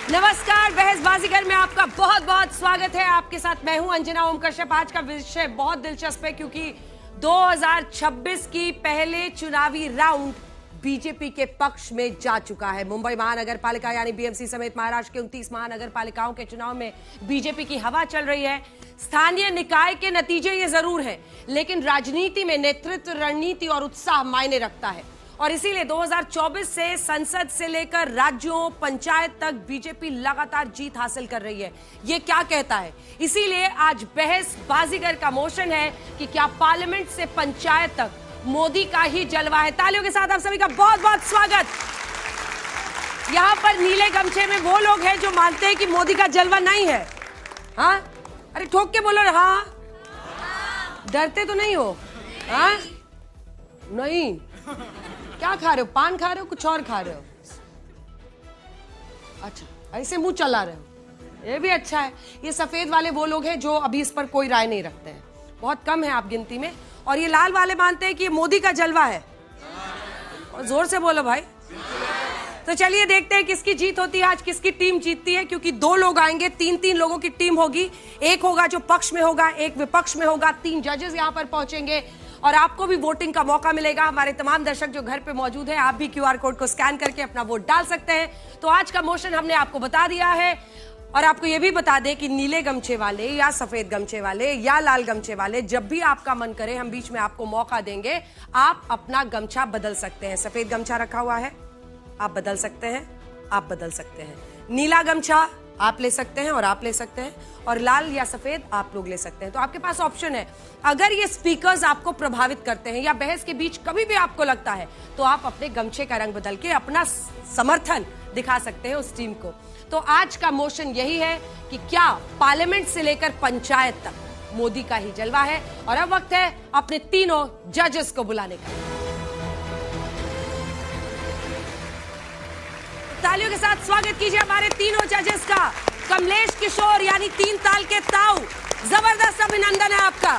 नमस्कार, बहस बाजीगर में आपका बहुत बहुत स्वागत है। आपके साथ मैं हूं अंजना ओम कश्यप। आज का विषय बहुत दिलचस्प है क्योंकि 2026 की पहले चुनावी राउंड बीजेपी के पक्ष में जा चुका है। मुंबई महानगर पालिका यानी बीएमसी समेत महाराष्ट्र के 29 महानगर पालिकाओं के चुनाव में बीजेपी की हवा चल रही है। स्थानीय निकाय के नतीजे ये जरूर हैं, लेकिन राजनीति में नेतृत्व, रणनीति और उत्साह मायने रखता है और इसीलिए 2024 से संसद से लेकर राज्यों, पंचायत तक बीजेपी लगातार जीत हासिल कर रही है। ये क्या कहता है? इसीलिए आज बहस बाजीगर का मोशन है कि क्या पार्लियामेंट से पंचायत तक मोदी का ही जलवा है। तालियों के साथ आप सभी का बहुत बहुत स्वागत। यहां पर नीले गमछे में वो लोग हैं जो मानते हैं कि मोदी का जलवा नहीं है। हाँ, अरे ठोक के बोलो। हाँ, डरते तो नहीं हो? हाँ, नहीं। क्या खा रहे हो? पान खा रहे हो? कुछ और खा रहे हो? अच्छा, ऐसे मुंह चला रहे हो, ये भी अच्छा है। ये सफेद वाले वो लोग हैं जो अभी इस पर कोई राय नहीं रखते हैं, बहुत कम है आप गिनती में। और ये लाल वाले मानते हैं कि ये मोदी का जलवा है। और जोर से बोलो भाई। तो चलिए देखते हैं किसकी जीत होती है आज, किसकी टीम जीतती है। क्योंकि दो लोग आएंगे, तीन लोगों की टीम होगी। एक होगा जो पक्ष में होगा, एक विपक्ष में होगा। 3 जजेस यहां पर पहुंचेंगे और आपको भी वोटिंग का मौका मिलेगा। हमारे तमाम दर्शक जो घर पे मौजूद हैं, आप भी QR कोड को स्कैन करके अपना वोट डाल सकते हैं। तो आज का मोशन हमने आपको बता दिया है और आपको यह भी बता दें कि नीले गमछे वाले या सफेद गमछे वाले या लाल गमछे वाले, जब भी आपका मन करे हम बीच में आपको मौका देंगे, आप अपना गमछा बदल सकते हैं। सफेद गमछा रखा हुआ है, आप बदल सकते हैं, आप बदल सकते हैं। नीला गमछा आप ले सकते हैं और आप ले सकते हैं, और लाल या सफेद आप लोग ले सकते हैं। तो आपके पास ऑप्शन है। अगर ये स्पीकर्स आपको प्रभावित करते हैं या बहस के बीच कभी भी आपको लगता है, तो आप अपने गमछे का रंग बदल के अपना समर्थन दिखा सकते हैं उस टीम को। तो आज का मोशन यही है कि क्या पार्लियामेंट से लेकर पंचायत तक मोदी का ही जलवा है। और अब वक्त है अपने तीनों जजेस को बुलाने का। तालियों के साथ स्वागत कीजिए हमारे तीनों जजेस का। कमलेश किशोर यानी 3 ताल के ताऊ, जबरदस्त अभिनंदन है आपका।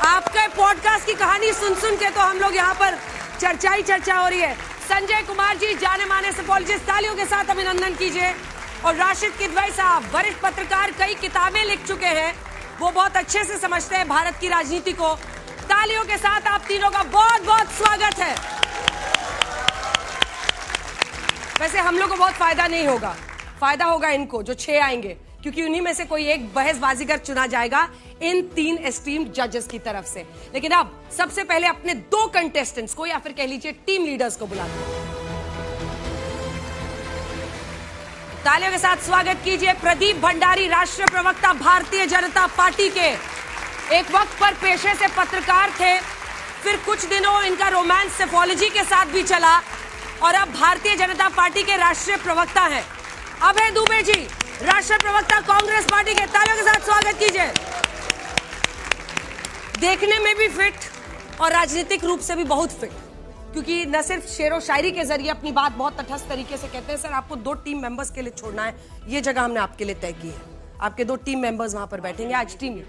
आपके पॉडकास्ट की कहानी सुन सुन के तो हम लोग यहाँ पर चर्चा ही चर्चा हो रही है। संजय कुमार जी, जाने माने सफोलॉजिस्ट, तालियों के साथ अभिनंदन कीजिए। और राशिद किदवई साहब, वरिष्ठ पत्रकार, कई किताबें लिख चुके हैं, वो बहुत अच्छे से समझते हैं भारत की राजनीति को। तालियों के साथ आप तीनों का बहुत बहुत स्वागत है। वैसे हम लोग को बहुत फायदा नहीं होगा, फायदा होगा इनको जो 6 आएंगे, क्योंकि उन्हीं में से कोई एक बहस बाजीगर चुना जाएगा इन 3 एस्टीम्ड जजेस की तरफ से। लेकिन अब सबसे पहले अपने 2 कंटेस्टेंट्स को या फिर कह लीजिए टीम लीडर्स को बुलाते हैं। तालियों के साथ स्वागत कीजिए प्रदीप भंडारी, राष्ट्रीय प्रवक्ता भारतीय जनता पार्टी के। एक वक्त पर पेशे से पत्रकार थे, फिर कुछ दिनों इनका रोमांस सेफोलॉजी के साथ भी चला और अब भारतीय जनता पार्टी के राष्ट्रीय प्रवक्ता हैं। अभय दुबे जी, राष्ट्रीय प्रवक्ता कांग्रेस पार्टी के। तालियों के साथ स्वागत कीजिए। देखने में भी फिट और राजनीतिक रूप से भी बहुत फिट, क्योंकि न सिर्फ शेरो शायरी के जरिए अपनी बात बहुत तटस्थ तरीके से कहते हैं। सर, आपको 2 टीम मेंबर्स के लिए छोड़ना है, ये जगह हमने आपके लिए तय की है। आपके 2 टीम मेंबर्स वहां पर बैठेंगे आज टीम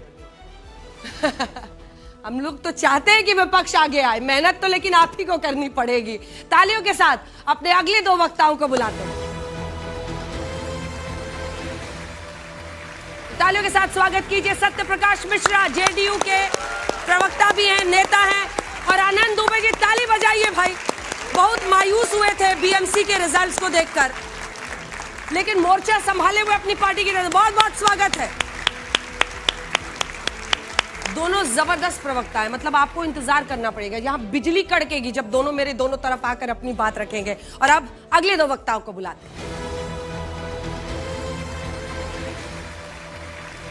हम लोग तो चाहते हैं कि विपक्ष आगे आए, मेहनत तो लेकिन आप ही को करनी पड़ेगी। तालियों के साथ अपने अगले 2 वक्ताओं को बुलाते हैं। तालियों के साथ स्वागत कीजिए सत्य प्रकाश मिश्रा, जेडीयू के प्रवक्ता भी हैं, नेता हैं, और आनंद दुबे जी। ताली बजाइए भाई। बहुत मायूस हुए थे बीएमसी के रिजल्ट्स को देखकर, लेकिन मोर्चा संभाले हुए अपनी पार्टी की तरफ। बहुत बहुत स्वागत है। दोनों जबरदस्त प्रवक्ता है, मतलब आपको इंतजार करना पड़ेगा, यहाँ बिजली कड़केगी जब दोनों मेरे दोनों तरफ आकर अपनी बात रखेंगे। और अब अगले 2 वक्ताओं को बुलाते हैं।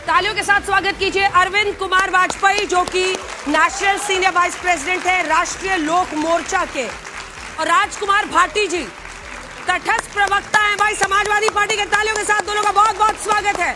तालियों के साथ स्वागत कीजिए अरविंद कुमार वाजपेयी, जो कि नेशनल सीनियर वाइस प्रेसिडेंट है राष्ट्रीय लोक मोर्चा के, और राजकुमार भाटी जी, तटस्थ प्रवक्ता हैं भाई समाजवादी पार्टी के। तालियों के साथ दोनों का बहुत बहुत स्वागत है।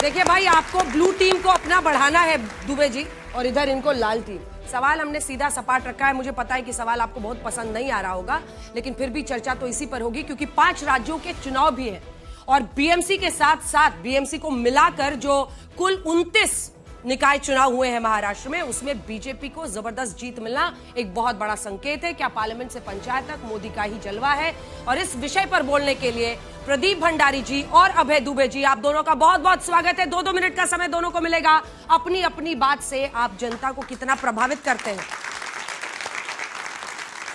देखिए भाई, आपको ब्लू टीम को अपना बढ़ाना है दुबे जी, और इधर इनको लाल टीम। सवाल हमने सीधा सपाट रखा है। मुझे पता है कि सवाल आपको बहुत पसंद नहीं आ रहा होगा, लेकिन फिर भी चर्चा तो इसी पर होगी, क्योंकि 5 राज्यों के चुनाव भी है और बीएमसी के साथ साथ बीएमसी को मिलाकर जो कुल 29 निकाय चुनाव हुए हैं महाराष्ट्र में, उसमें बीजेपी को जबरदस्त जीत मिलना एक बहुत बड़ा संकेत है। क्या पार्लियामेंट से पंचायत तक मोदी का ही जलवा है? और इस विषय पर बोलने के लिए प्रदीप भंडारी जी और अभय दुबे जी, आप दोनों का बहुत बहुत स्वागत है। 2-2 मिनट का समय दोनों को मिलेगा। अपनी अपनी बात से आप जनता को कितना प्रभावित करते हैं,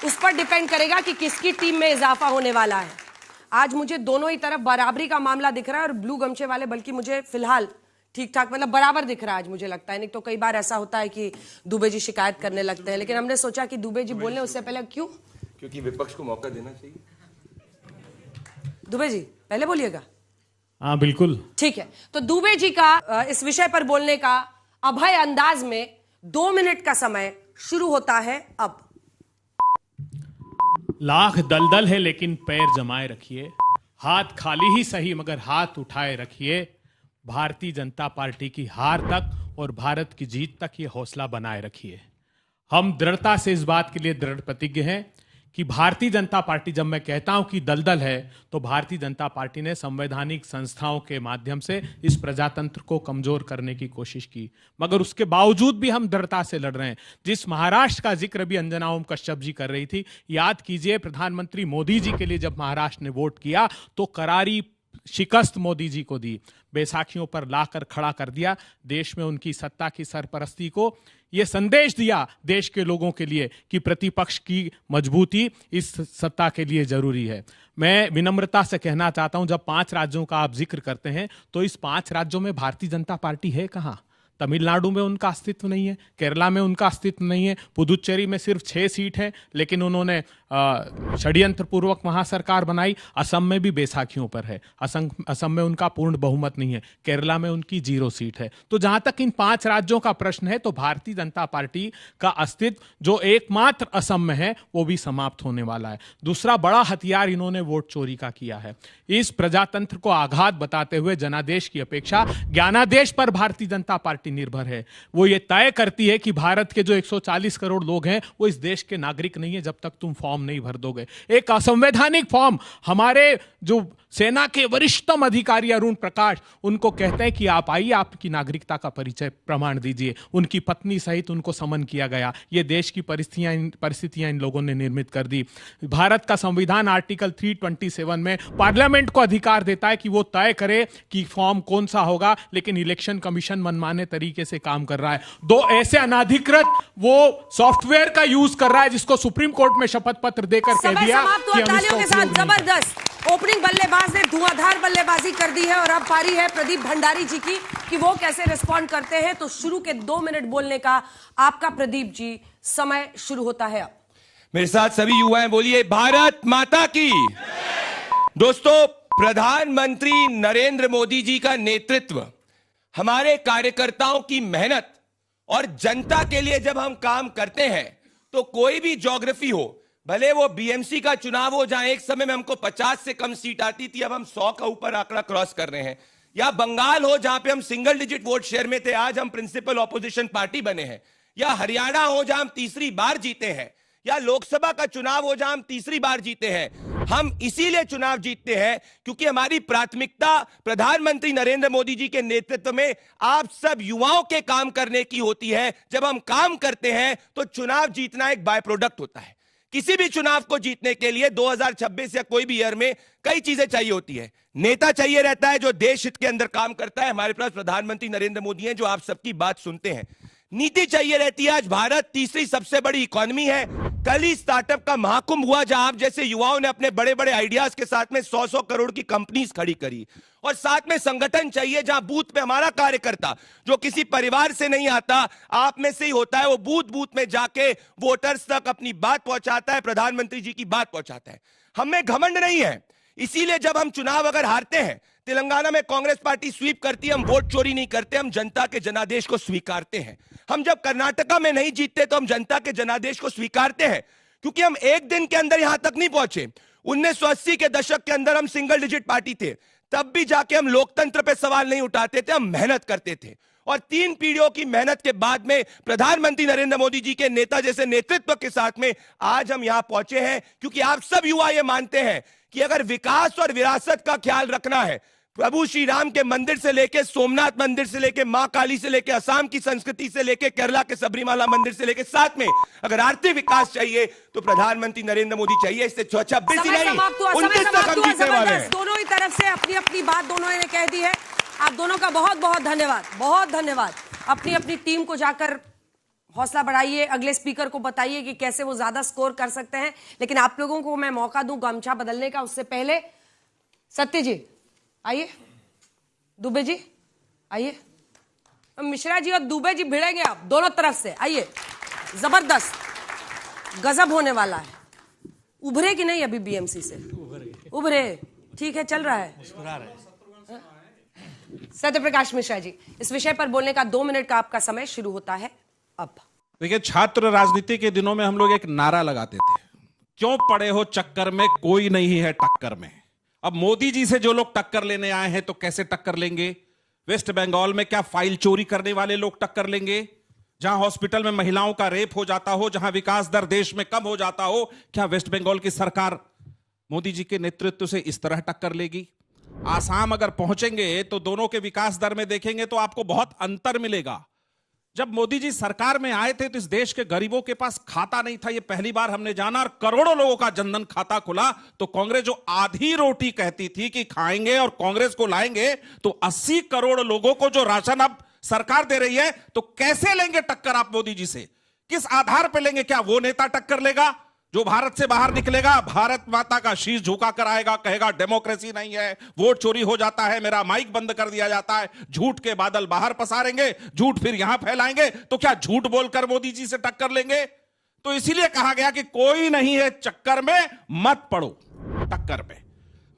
उस पर डिपेंड करेगा कि किसकी टीम में इजाफा होने वाला है। आज मुझे दोनों ही तरफ बराबरी का मामला दिख रहा है, और ब्लू गमछे वाले बल्कि मुझे फिलहाल ठीक ठाक, मतलब बराबर दिख रहा है आज मुझे लगता है। नहीं तो कई बार ऐसा होता है कि दुबे जी शिकायत करने लगते हैं, लेकिन हमने सोचा कि दुबे जी बोलने उससे पहले क्यों, क्योंकि विपक्ष को मौका देना चाहिए। दुबे जी पहले बोलिएगा। हाँ बिल्कुल ठीक है, तो दुबे जी का इस विषय पर बोलने का अभय अंदाज में 2 मिनट का समय शुरू होता है अब। लाख दलदल है लेकिन पैर जमाए रखिए, हाथ खाली ही सही मगर हाथ उठाए रखिए। भारतीय जनता पार्टी की हार तक और भारत की जीत तक ये हौसला बनाए रखिए। हम दृढ़ता से इस बात के लिए दृढ़ प्रतिज्ञ हैं कि भारतीय जनता पार्टी, जब मैं कहता हूं कि दलदल है, तो भारतीय जनता पार्टी ने संवैधानिक संस्थाओं के माध्यम से इस प्रजातंत्र को कमजोर करने की कोशिश की, मगर उसके बावजूद भी हम दृढ़ता से लड़ रहे हैं। जिस महाराष्ट्र का जिक्र भी अंजना ओम कश्यप जी कर रही थी, याद कीजिए प्रधानमंत्री मोदी जी के लिए जब महाराष्ट्र ने वोट किया तो करारी शिकस्त मोदी जी को दी, बैसाखियों पर लाकर खड़ा कर दिया। देश में उनकी सत्ता की सरपरस्ती को यह संदेश दिया देश के लोगों के लिए कि प्रतिपक्ष की मजबूती इस सत्ता के लिए जरूरी है। मैं विनम्रता से कहना चाहता हूं, जब 5 राज्यों का आप जिक्र करते हैं तो इस 5 राज्यों में भारतीय जनता पार्टी है कहां? तमिलनाडु में उनका अस्तित्व नहीं है, केरला में उनका अस्तित्व नहीं है, पुदुचेरी में सिर्फ 6 सीट है लेकिन उन्होंने षड्यंत्र पूर्वक वहां सरकार बनाई। असम में भी बैसाखियों पर है, असम में उनका पूर्ण बहुमत नहीं है, केरला में उनकी 0 सीट है। तो जहां तक इन 5 राज्यों का प्रश्न है, तो भारतीय जनता पार्टी का अस्तित्व जो एकमात्र असम में है वो भी समाप्त होने वाला है। दूसरा बड़ा हथियार इन्होंने वोट चोरी का किया है। इस प्रजातंत्र को आघात बताते हुए जनादेश की अपेक्षा ज्ञानादेश पर भारतीय जनता पार्टी निर्भर है। वो ये तय करती है कि भारत के जो 140 करोड़ लोग हैं वो इस देश के नागरिक नहीं है जब तक तुम फॉर्म नहीं भर दोगे। एक असंवैधानिक फॉर्म, हमारे जो सेना के वरिष्ठतम अधिकारी अरुण प्रकाश उनको कहते हैं कि आप आइए, आपकी नागरिकता का परिचय प्रमाण दीजिए। उनकी पत्नी सहित उनको समन किया गया। ये देश की परिस्थितियां इन लोगों ने निर्मित कर दी। भारत का संविधान आर्टिकल 327 में पार्लियामेंट को अधिकार देता है कि वो तय करे कि फॉर्म कौन सा होगा, लेकिन इलेक्शन कमीशन मनमाने तरीके से काम कर रहा है। 2 ऐसे अनाधिकृत वो सॉफ्टवेयर का यूज कर रहा है जिसको सुप्रीम कोर्ट में शपथ पत्र देकर कह दिया कि हम इसका के साथ जबरदस्त ओपनिंग बल्लेबाज ने धुआंधार बल्लेबाजी कर दी है, और अब पारी है प्रदीप भंडारी जी की कि वो कैसे रिस्पॉन्ड करते हैं। तो शुरू के 2 मिनट बोलने का आपका प्रदीप जी समय शुरू होता है अब। मेरे साथ सभी युवाएं बोलिए, भारत माता की। दोस्तों, प्रधानमंत्री नरेंद्र मोदी जी का नेतृत्व, हमारे कार्यकर्ताओं की मेहनत और जनता के लिए जब हम काम करते हैं तो कोई भी ज्योग्राफी हो, भले वो बीएमसी का चुनाव हो जहां एक समय में हमको 50 से कम सीट आती थी, अब हम 100 का ऊपर आंकड़ा क्रॉस कर रहे हैं, या बंगाल हो जहां पे हम सिंगल डिजिट वोट शेयर में थे, आज हम प्रिंसिपल ऑपोजिशन पार्टी बने हैं, या हरियाणा हो जहां हम तीसरी बार जीते हैं, या लोकसभा का चुनाव हो जहां हम तीसरी बार जीते हैं। हम इसीलिए चुनाव जीतते हैं क्योंकि हमारी प्राथमिकता प्रधानमंत्री नरेंद्र मोदी जी के नेतृत्व में आप सब युवाओं के काम करने की होती है। जब हम काम करते हैं तो चुनाव जीतना एक बाय प्रोडक्ट होता है। किसी भी चुनाव को जीतने के लिए 2026 या कोई भी ईयर में कई चीजें चाहिए होती है। नेता चाहिए रहता है जो देश हित के अंदर काम करता है। हमारे पास प्रधानमंत्री नरेंद्र मोदी हैं जो आप सबकी बात सुनते हैं। नीति चाहिए रहती है। आज भारत तीसरी सबसे बड़ी इकोनॉमी है। कल ही स्टार्टअप का महाकुंभ हुआ जहां आप जैसे युवाओं ने अपने बड़े बड़े आइडियाज के साथ में 100-100 करोड़ की कंपनीज खड़ी करी। और साथ में संगठन चाहिए जहां बूथ पे हमारा कार्यकर्ता जो किसी परिवार से नहीं आता, आप में से ही होता है, वो बूथ बूथ में जाके वोटर्स तक अपनी बात पहुंचाता है, प्रधानमंत्री जी की बात पहुंचाता है। हमें घमंड नहीं है, इसीलिए जब हम चुनाव अगर हारते हैं, तेलंगाना में कांग्रेस पार्टी स्वीप करती है, हम वोट चोरी नहीं करते, हम जनता के जनादेश को स्वीकारते हैं। हम जब कर्नाटका में नहीं जीतते तो हम जनता के जनादेश को स्वीकारते हैं, क्योंकि हम एक दिन के अंदर यहां तक नहीं पहुंचे। 1980 के दशक के अंदर हम सिंगल डिजिट पार्टी थे, तब भी जाके हम लोकतंत्र पे सवाल नहीं उठाते थे, हम मेहनत करते थे। और 3 पीढ़ियों की मेहनत के बाद में प्रधानमंत्री नरेंद्र मोदी जी के नेता जैसे नेतृत्व के साथ में आज हम यहां पहुंचे हैं, क्योंकि आप सब युवा ये मानते हैं कि अगर विकास और विरासत का ख्याल रखना है, प्रभु श्री राम के मंदिर से लेके सोमनाथ मंदिर से लेके मां काली से लेके असम की संस्कृति से लेके केरला के सबरीमाला मंदिर से लेके साथ में अगर आर्थिक विकास चाहिए तो प्रधानमंत्री नरेंद्र मोदी चाहिए। इससे 26 ही नहीं 29 तक हम जीतने वाले हैं। दोनों ही तरफ से अपनी अपनी बात दोनों ने कह दी है। आप दोनों का बहुत बहुत धन्यवाद, बहुत धन्यवाद। अपनी अपनी टीम को जाकर हौसला बढ़ाइए, अगले स्पीकर को बताइए कि कैसे वो ज्यादा स्कोर कर सकते हैं। लेकिन आप लोगों को मैं मौका दूं गमछा बदलने का, उससे पहले सत्य जी आइए, दुबे जी आइए, मिश्रा जी और दुबे जी भिड़ेंगे आप दोनों तरफ से। आइए, जबरदस्त गजब होने वाला है। उभरे कि नहीं अभी बीएमसी से? उभरे, ठीक है, चल रहा है। सत्य प्रकाश मिश्रा जी, इस विषय पर बोलने का 2 मिनट का आपका समय शुरू होता है अब। देखिए, छात्र राजनीति के दिनों में हम लोग एक नारा लगाते थे, क्यों पड़े हो चक्कर में, कोई नहीं है टक्कर में। अब मोदी जी से जो लोग टक्कर लेने आए हैं तो कैसे टक्कर लेंगे? वेस्ट बंगाल में क्या फाइल चोरी करने वाले लोग टक्कर लेंगे? जहां हॉस्पिटल में महिलाओं का रेप हो जाता हो, जहां विकास दर देश में कम हो जाता हो, क्या वेस्ट बंगाल की सरकार मोदी जी के नेतृत्व से इस तरह टक्कर लेगी? आसाम अगर पहुंचेंगे तो दोनों के विकास दर में देखेंगे तो आपको बहुत अंतर मिलेगा। जब मोदी जी सरकार में आए थे तो इस देश के गरीबों के पास खाता नहीं था, ये पहली बार हमने जाना। और करोड़ों लोगों का जनधन खाता खुला तो कांग्रेस जो आधी रोटी कहती थी कि खाएंगे और कांग्रेस को लाएंगे, तो 80 करोड़ लोगों को जो राशन अब सरकार दे रही है, तो कैसे लेंगे टक्कर आप मोदी जी से? किस आधार पर लेंगे? क्या वो नेता टक्कर लेगा जो भारत से बाहर निकलेगा, भारत माता का शीश झुका कर आएगा, कहेगा डेमोक्रेसी नहीं है, वोट चोरी हो जाता है, मेरा माइक बंद कर दिया जाता है, झूठ के बादल बाहर पसारेंगे, झूठ फिर यहां फैलाएंगे, तो क्या झूठ बोलकर मोदी जी से टक्कर लेंगे? तो इसीलिए कहा गया कि कोई नहीं है चक्कर में, मत पड़ो टक्कर में।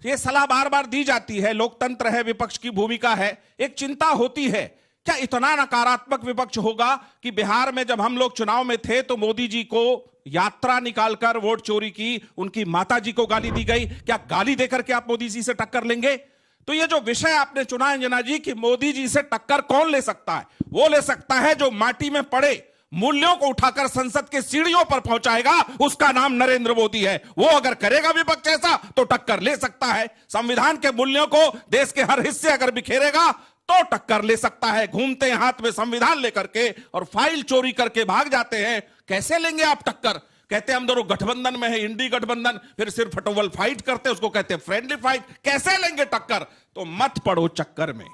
यह सलाह बार बार दी जाती है, लोकतंत्र है, विपक्ष की भूमिका है। एक चिंता होती है, क्या इतना नकारात्मक विपक्ष होगा कि बिहार में जब हम लोग चुनाव में थे तो मोदी जी को यात्रा निकालकर वोट चोरी की, उनकी माता जी को गाली दी गई, क्या गाली देकर के आप मोदी जी से टक्कर लेंगे? तो ये जो विषय आपने चुना है अंजना जी कि मोदी जी से टक्कर कौन ले सकता है, वो ले सकता है जो माटी में पड़े मूल्यों को उठाकर संसद के सीढ़ियों पर पहुंचाएगा, उसका नाम नरेंद्र मोदी है। वो अगर करेगा विपक्ष ऐसा तो टक्कर ले सकता है। संविधान के मूल्यों को देश के हर हिस्से अगर बिखेरेगा तो टक्कर ले सकता है। घूमते हैं हाथ में संविधान लेकर के और फाइल चोरी करके भाग जाते हैं, कैसे लेंगे आप टक्कर? कहते हैं हम दोनों गठबंधन में है, इंडी गठबंधन, फिर सिर्फ फटोवल फाइट करते हैं, उसको कहते हैं फ्रेंडली फाइट। कैसे लेंगे टक्कर? तो मत पड़ो चक्कर में,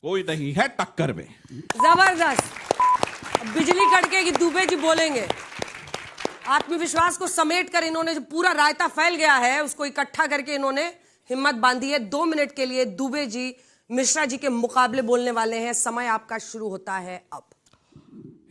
कोई नहीं है टक्कर में। जबरदस्त बिजली कड़केगी, दुबे जी बोलेंगे। आत्मविश्वास को समेट कर इन्होंने जो पूरा रायता फैल गया है उसको इकट्ठा करके इन्होंने हिम्मत बांधी है। 2 मिनट के लिए दुबे जी मिश्रा जी के मुकाबले बोलने वाले हैं। समय आपका शुरू होता है अब।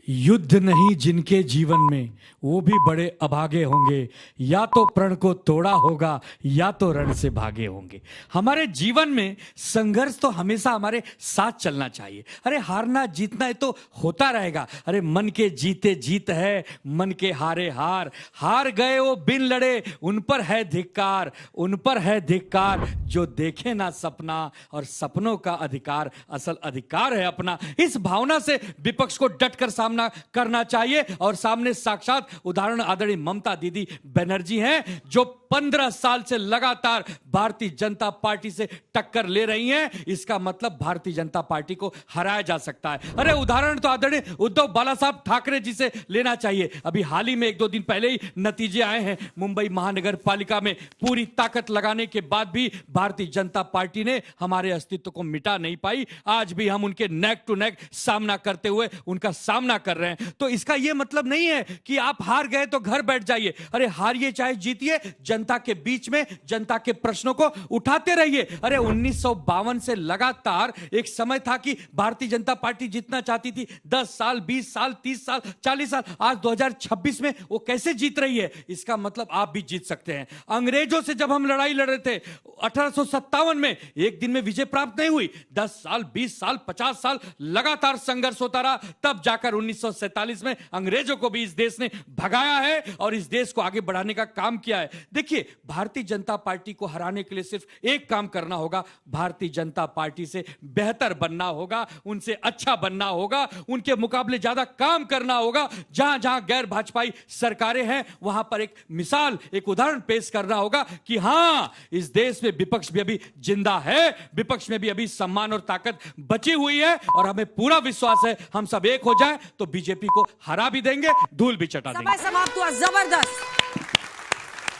युद्ध नहीं जिनके जीवन में, वो भी बड़े अभागे होंगे, या तो प्रण को तोड़ा होगा या तो रण से भागे होंगे। हमारे जीवन में संघर्ष तो हमेशा हमारे साथ चलना चाहिए। अरे हारना जीतना है तो होता रहेगा। अरे मन के जीते जीत है, मन के हारे हार। हार गए वो बिन लड़े, उन पर है धिक्कार, उन पर है धिक्कार। जो देखे ना सपना और सपनों का अधिकार, असल अधिकार है अपना। इस भावना से विपक्ष को डटकर सामना करना चाहिए। और सामने साक्षात उदाहरण आदरणीय ममता दीदी बनर्जी हैं, जो 15 साल से लगातार भारतीय जनता पार्टी से टक्कर ले रही हैं। इसका मतलब भारतीय जनता पार्टी को हराया जा सकता है। अरे उदाहरण तो आदरणीय उद्धव बाला साहब ठाकरे जी से लेना चाहिए। अभी हाल ही में 1-2 दिन पहले ही नतीजे आए हैं। मुंबई महानगर पालिका में पूरी ताकत लगाने के बाद भी भारतीय जनता पार्टी ने हमारे अस्तित्व को मिटा नहीं पाई। आज भी हम उनके नेक टू नेक सामना करते हुए उनका सामना कर रहे हैं। तो इसका यह मतलब नहीं है कि आप हार गए तो घर बैठ जाइए। अरे हारिए चाहे जीतिए, जनता के बीच में जनता के प्रश्नों को उठाते रहिए। अरे 1952 से लगातार एक समय था कि भारतीय जनता पार्टी जीतना चाहती थी। 10 साल, 20 साल, 30 साल, 40 साल, आज 2026 में वो कैसे जीत रही है? इसका मतलब आप भी जीत सकते हैं। अंग्रेजों से जब हम लड़ाई लड़ रहे थे 1857 में, एक दिन में विजय प्राप्त नहीं हुई। 10 साल, 20 साल, 50 साल लगातार संघर्ष होता रहा। तब जाकर 1947 में अंग्रेजों को भी इस देश ने भगाया है और इस देश को आगे बढ़ाने का काम किया है। देखिए, भारतीय जनता पार्टी को हराने के लिए सिर्फ एक काम करना होगा, भारतीय जनता पार्टी से बेहतर बनना होगा, उनसे अच्छा बनना होगा, उनके मुकाबले ज्यादा काम करना होगा। जहां जहां गैर भाजपाई सरकारें हैं वहां पर एक मिसाल, एक उदाहरण पेश करना होगा कि हां, इस देश में इसलिए विपक्ष भी अभी जिंदा है, विपक्ष में भी अभी सम्मान और ताकत बची हुई है, और हमें पूरा विश्वास है हम सब एक हो जाएं तो बीजेपी को हरा भी देंगे, धूल भी चटा देंगे। समय समाप्त हुआ, जबरदस्त।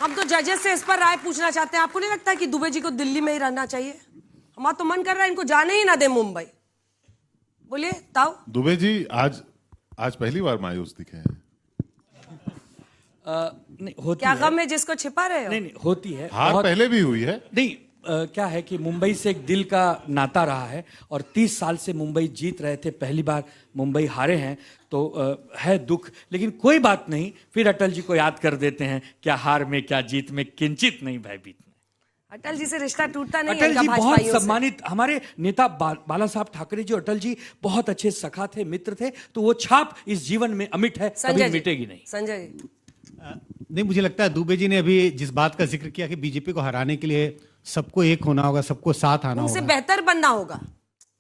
हम तो जजेस से इस पर राय पूछना चाहते हैं, आपको नहीं लगता कि दुबे जी को दिल्ली में ही रहना चाहिए? हमारा तो मन कर रहा है इनको जाने ही ना दे मुंबई। बोलिए ताऊ। दुबे जी आज पहली बार मायूस दिखे हैं। नहीं होती क्या है। गम है जिसको छिपा रहे हो? नहीं होती है, हार बहुत- पहले भी हुई है। नहीं क्या है कि मुंबई से एक दिल का नाता रहा है, और 30 साल से मुंबई जीत रहे थे, पहली बार मुंबई हारे हैं, तो है दुख, लेकिन कोई बात नहीं, फिर अटल जी को याद कर देते हैं, क्या हार में क्या जीत में किंचित नहीं भयभीत। अटल जी से रिश्ता टूटता नहीं है अटल इनका जी बहुत भाजपाइयों से। सम्मानित, हमारे नेता बाला साहब ठाकरे जी, अटल जी बहुत अच्छे सखा थे, मित्र थे, तो वो छाप इस जीवन में अमिट है, कभी संजय जी, मिटेगी नहीं। संजय जी। नहीं, मुझे लगता है दुबे जी ने अभी जिस बात का जिक्र किया कि बीजेपी को हराने के लिए सबको एक होना होगा, सबको साथ आना उनसे होगा, बेहतर बनना होगा।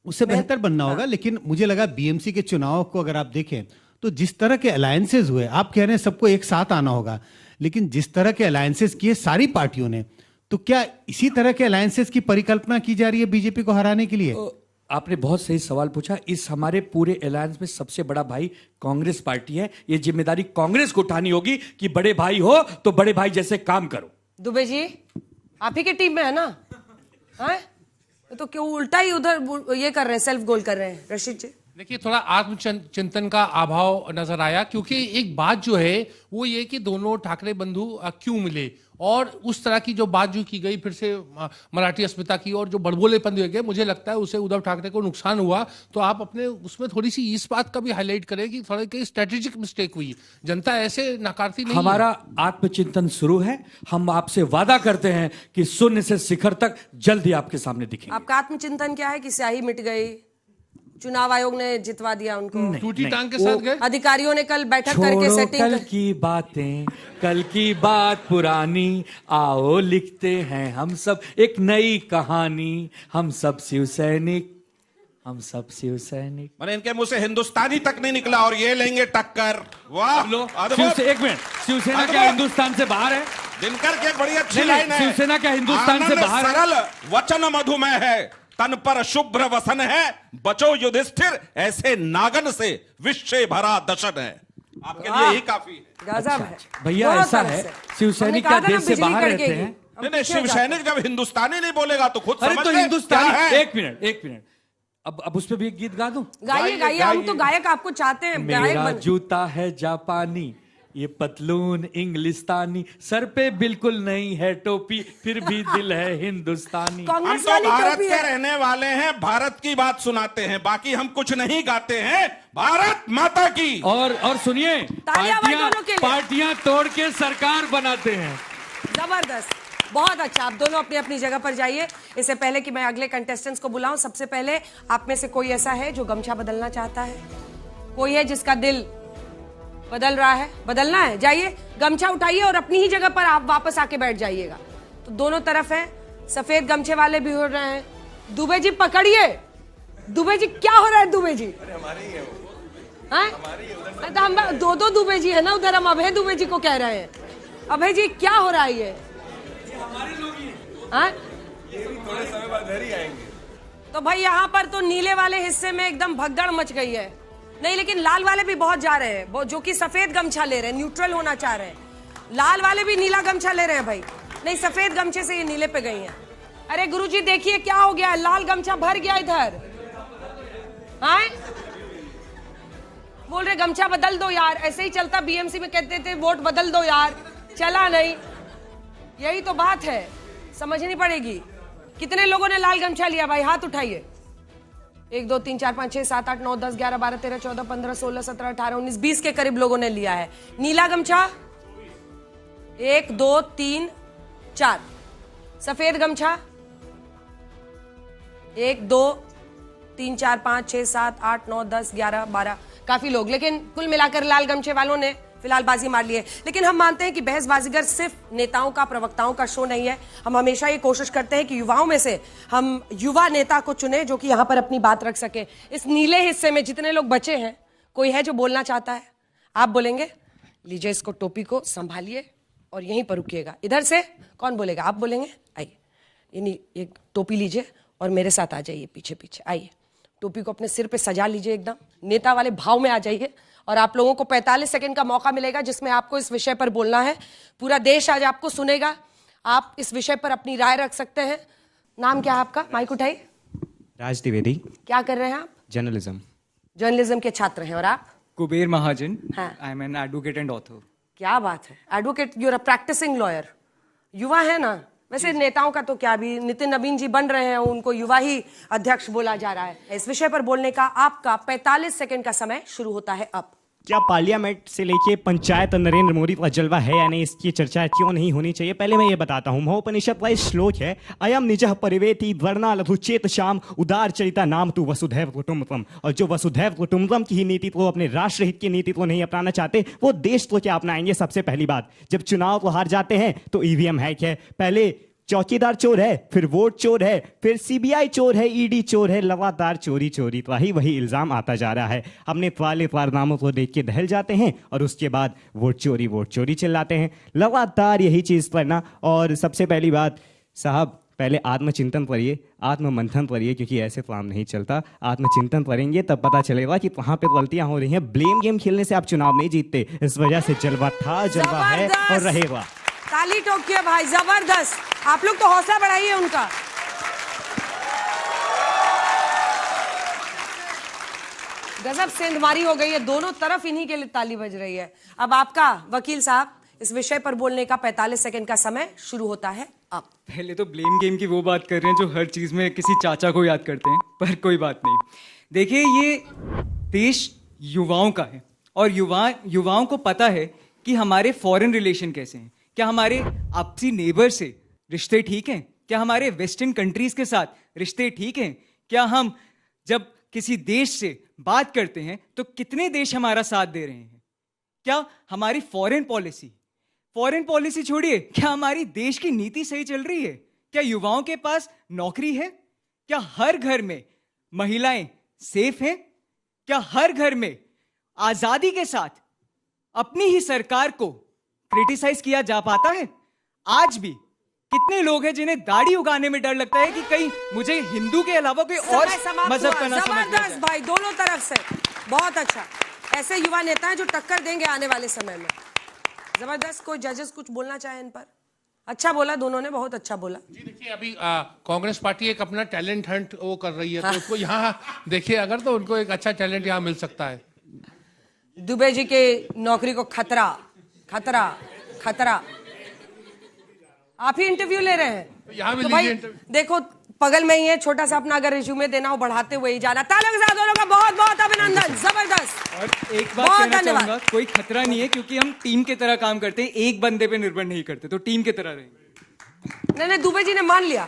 उससे बेहतर बनना होगा। लेकिन मुझे लगा बीएमसी के चुनाव को अगर आप देखें तो जिस तरह के अलायंसेज हुए, आप कह रहे हैं सबको एक साथ आना होगा, लेकिन जिस तरह के अलायंसेज किए सारी पार्टियों ने, तो क्या इसी तरह के अलायंसेज की परिकल्पना की जा रही है बीजेपी को हराने के लिए? तो आपने बहुत सही सवाल पूछा। इस हमारे पूरे अलायंस में सबसे बड़ा भाई कांग्रेस पार्टी है, ये जिम्मेदारी कांग्रेस को उठानी होगी कि बड़े भाई हो तो बड़े भाई जैसे काम करो। दुबे जी आप ही की टीम में है ना? हैं? तो क्यों उल्टा ही उधर ये कर रहे हैं, सेल्फ गोल कर रहे हैं रशीद जी? देखिए, थोड़ा आत्मचिंतन का अभाव नजर आया, क्योंकि एक बात जो है वो ये कि दोनों ठाकरे बंधु क्यों मिले, और उस तरह की जो बात जो की गई फिर से मराठी अस्मिता की, और जो बड़बोलेपन दिए गए, मुझे लगता है उससे उद्धव ठाकरे को नुकसान हुआ। तो आप अपने उसमें थोड़ी सी इस बात का भी हाईलाइट करें कि थोड़ी की स्ट्रेटेजिक मिस्टेक हुई, जनता ऐसे नकारती नहीं हमारा आत्मचिंतन शुरू है, हम आपसे वादा करते हैं कि शून्य से शिखर तक जल्द ही आपके सामने दिखेंगे। आपका आत्मचिंतन क्या है कि स्याही मिट गई, चुनाव आयोग ने जितवा दिया उनको, टूटी टांग के साथ गए? अधिकारियों ने कल बैठक करके छोड़ो सेटिंग कल की बातें, कल की बात पुरानी, आओ लिखते हैं हम सब एक नई कहानी, हम सब शिव सैनिक, हम सब शिव सैनिक। मैंने इनके मुंह से हिंदुस्तानी तक नहीं निकला और ये लेंगे टक्कर। वाह, एक मिनट, शिवसेना क्या हिंदुस्तान से बाहर है? दिनकर की एक बड़ी अच्छी नहीं, लाइन है, शिवसेना क्या हिंदुस्तान से आनंद बाहर है? सरल वचन मधुमेह है, तन पर शुभ्र वसन है, बचो युधिष्ठिर ऐसे नागन से, विश्व भरा दशन है। आपके लिए ही काफी है। गजब है भैया, दोनों ऐसा तरफ है, से। शिवसैनिक हमने कहा क्या था ना देश से बिजली बाहर रहते कड़केगी। हैं? हम नहीं नहीं, पीछे हो जाते शिवसैनिक जब हिंदुस्तानी नहीं बोलेगा तो खुद अरे समझ तो ले हिंदुस्तानी, क्या है। एक मिनट, अब उस पे भी एक गीत गा दूं? गाइए गाइए, हम तो गायक आपको चाहते हैं, गायक मेरा बन। जूता है जापानी, ये पतलून इंग्लिस्तानी, सर पे बिल्कुल नहीं है टोपी, फिर भी दिल है हिंदुस्तानी। हम कांग्रेस तो वाली भारत टोपी के है। रहने वाले हैं, भारत की बात सुनाते हैं, बाकी हम कुछ नहीं गाते हैं, भारत माता की। और सुनिए, तालियां भाई दोनों के लिए। पार्टियां तोड़ के सरकार बनाते हैं। जबरदस्त, बहुत अच्छा। आप दोनों अपनी अपनी जगह पर जाइए। इससे पहले कि मैं अगले कंटेस्टेंट्स को बुलाऊं, सबसे पहले आप में से कोई ऐसा है जो गमछा बदलना चाहता है? कोई है जिसका दिल बदल रहा है? बदलना है, जाइए गमछा उठाइए और अपनी ही जगह पर आप वापस आके बैठ जाइएगा। तो दोनों तरफ है, सफेद गमछे वाले भी हो रहे हैं। दुबे जी पकड़िए, दुबे जी क्या हो रहा है दुबे जी? हैं? तो हम दो दुबे जी है ना उधर, हम अभय दुबे जी को कह रहे हैं। अभय जी क्या हो रहा है ये? हाँ? थोड़े समय बाद घर ही आएंगे। तो भाई यहाँ पर तो नीले वाले हिस्से में एकदम भगदड़ मच गई है। नहीं, लेकिन लाल वाले भी बहुत जा रहे हैं, जो कि सफेद गमछा ले रहे हैं, न्यूट्रल होना चाह रहे हैं। लाल वाले भी नीला गमछा ले रहे हैं भाई। नहीं, सफेद गमछे से ये नीले पे गई हैं। अरे गुरुजी देखिए क्या हो गया है, लाल गमछा भर गया इधर। हाँ, बोल रहे गमछा बदल दो यार, ऐसे ही चलता। बीएमसी में कहते थे वोट बदल दो यार, चला नहीं। यही तो बात है, समझनी पड़ेगी। कितने लोगों ने लाल गमछा लिया भाई, हाथ उठाइए। 1 2 3 4 5 6 7 8 9 10 11 12 13 14 15 16 17 18 19 20 के करीब लोगों ने लिया है नीला गमछा। 1 2 3 4। सफेद गमछा 1 2 3 4 5 6 7 8 9 10 11 12। काफी लोग, लेकिन कुल मिलाकर लाल गमछे वालों ने फिलहाल बाजी मार ली है। लेकिन हम मानते हैं कि बहसबाजीगर सिर्फ नेताओं का, प्रवक्ताओं का शो नहीं है। हम हमेशा ये कोशिश करते हैं कि युवाओं में से हम युवा नेता को चुने जो कि यहाँ पर अपनी बात रख सके। इस नीले हिस्से में जितने लोग बचे हैं, कोई है जो बोलना चाहता है? आप बोलेंगे? लीजिए इसको, टोपी को संभालिए और यहीं पर रुकिएगा। इधर से कौन बोलेगा? आप बोलेंगे? आइए। एक टोपी लीजिए और मेरे साथ आ जाइए पीछे पीछे, आइए। टोपी को अपने सिर पे सजा लीजिए, एकदम नेता वाले भाव में आ जाइए। और आप लोगों को 45 सेकंड का मौका मिलेगा जिसमें आपको इस विषय पर बोलना है। पूरा देश आज आपको सुनेगा, आप इस विषय पर अपनी राय रख सकते हैं। नाम क्या है आपका? माइक उठाइए। राज द्विवेदी। क्या कर रहे हैं आप? जर्नलिज्म। जर्नलिज्म के छात्र हैं। और आप? कुबेर महाजन। हाँ। I am an advocate and author. क्या बात है, advocate, you are a practicing lawyer. युवा है ना, वैसे नेताओं का तो क्या, भी नितिन नवीन जी बन रहे हैं, उनको युवा ही अध्यक्ष बोला जा रहा है। इस विषय पर बोलने का आपका 45 सेकंड का समय शुरू होता है अब। क्या पार्लियामेंट से लेके पंचायत और नरेंद्र मोदी का जलवा है या नहीं, इसकी चर्चा क्यों नहीं होनी चाहिए? पहले मैं ये बताता हूँ, महोपनिषद का श्लोक है, अयम निजः परिवेति वर्णा लघुचेत शाम उदार चरिता नाम तू वसुधैव कुटुंबकम। और जो वसुधैव कुटुंबकम की ही नीति को, अपने राष्ट्र हित की नीति को नहीं अपनाना चाहते, वो देश को क्या अपनाएंगे? सबसे पहली बात, जब चुनाव को हार जाते हैं तो ईवीएम हैक है, पहले चौकीदार चोर है, फिर वोट चोर है, फिर सीबीआई चोर है, ईडी चोर है, लगातार चोरी चोरी का ही वही इल्जाम आता जा रहा है। हमने वाले कारनामों को देख के दहल जाते हैं और उसके बाद वोट चोरी चिल्लाते हैं, लगातार यही चीज करना। और सबसे पहली बात साहब, पहले आत्मचिंतन करिए, आत्ममंथन करिए, क्योंकि ऐसे काम नहीं चलता। आत्मचिंतन करेंगे तब पता चलेगा कि कहाँ पे गलतियां हो रही हैं। ब्लेम गेम खेलने से आप चुनाव नहीं जीतते, इस वजह से जलवा था, जलवा है और रहेगा। ताली ठोकिए भाई, जबरदस्त। आप लोग तो हौसला बढ़ाइए उनका। गजब सेंधमारी हो गई है, दोनों तरफ इन्हीं के लिए ताली बज रही है। अब आपका वकील साहब, इस विषय पर बोलने का 45 सेकंड का समय शुरू होता है अब। पहले तो ब्लेम गेम की वो बात कर रहे हैं जो हर चीज में किसी चाचा को याद करते हैं, पर कोई बात नहीं। देखिए, ये देश युवाओं का है और युवाओं को पता है कि हमारे फॉरेन रिलेशन कैसे हैं। क्या हमारे आपसी नेबर से रिश्ते ठीक हैं? क्या हमारे वेस्टर्न कंट्रीज के साथ रिश्ते ठीक हैं? क्या हम जब किसी देश से बात करते हैं तो कितने देश हमारा साथ दे रहे हैं? क्या हमारी फॉरेन पॉलिसी छोड़िए, क्या हमारी देश की नीति सही चल रही है? क्या युवाओं के पास नौकरी है? क्या हर घर में महिलाएं सेफ हैं? क्या हर घर में आजादी के साथ अपनी ही सरकार को क्रिटिसाइज किया जा पाता है? आज भी कितने लोग हैं जिन्हें दाढ़ी उगाने में डर लगता है कि कहीं मुझे हिंदू के अलावा कोई और मजहब का ना समझ में जबरदस्त भाई, दोनों तरफ से बहुत अच्छा। ऐसे युवा नेता हैं जो टक्कर देंगे आने वाले समय में। जबरदस्त। कोई जजेस कुछ बोलना चाहे इन पर? अच्छा बोला दोनों ने, बहुत अच्छा बोला जी। देखिए, अभी कांग्रेस पार्टी एक अपना टैलेंट हंट वो कर रही है, तो उसको यहाँ देखिए, अगर तो उनको एक अच्छा टैलेंट यहाँ मिल सकता है। दुबे जी के नौकरी को खतरा खतरा खतरा। आप ही इंटरव्यू ले रहे हैं यहाँ भी तो भाई इंटरव्यू। देखो, बगल में ही है, छोटा सा अपना अगर रिज्यूमे देना हो बढ़ाते हुए ही जाना। तालियों के साथ दोनों का बहुत बहुत अभिनंदन, जबरदस्त। और एक बात कहना चाहूंगा, कोई खतरा नहीं है क्योंकि हम टीम की तरह काम करते हैं, एक बंदे पे निर्भर नहीं करते, तो टीम की तरह रहेंगे। नहीं, दुबे जी ने मान लिया,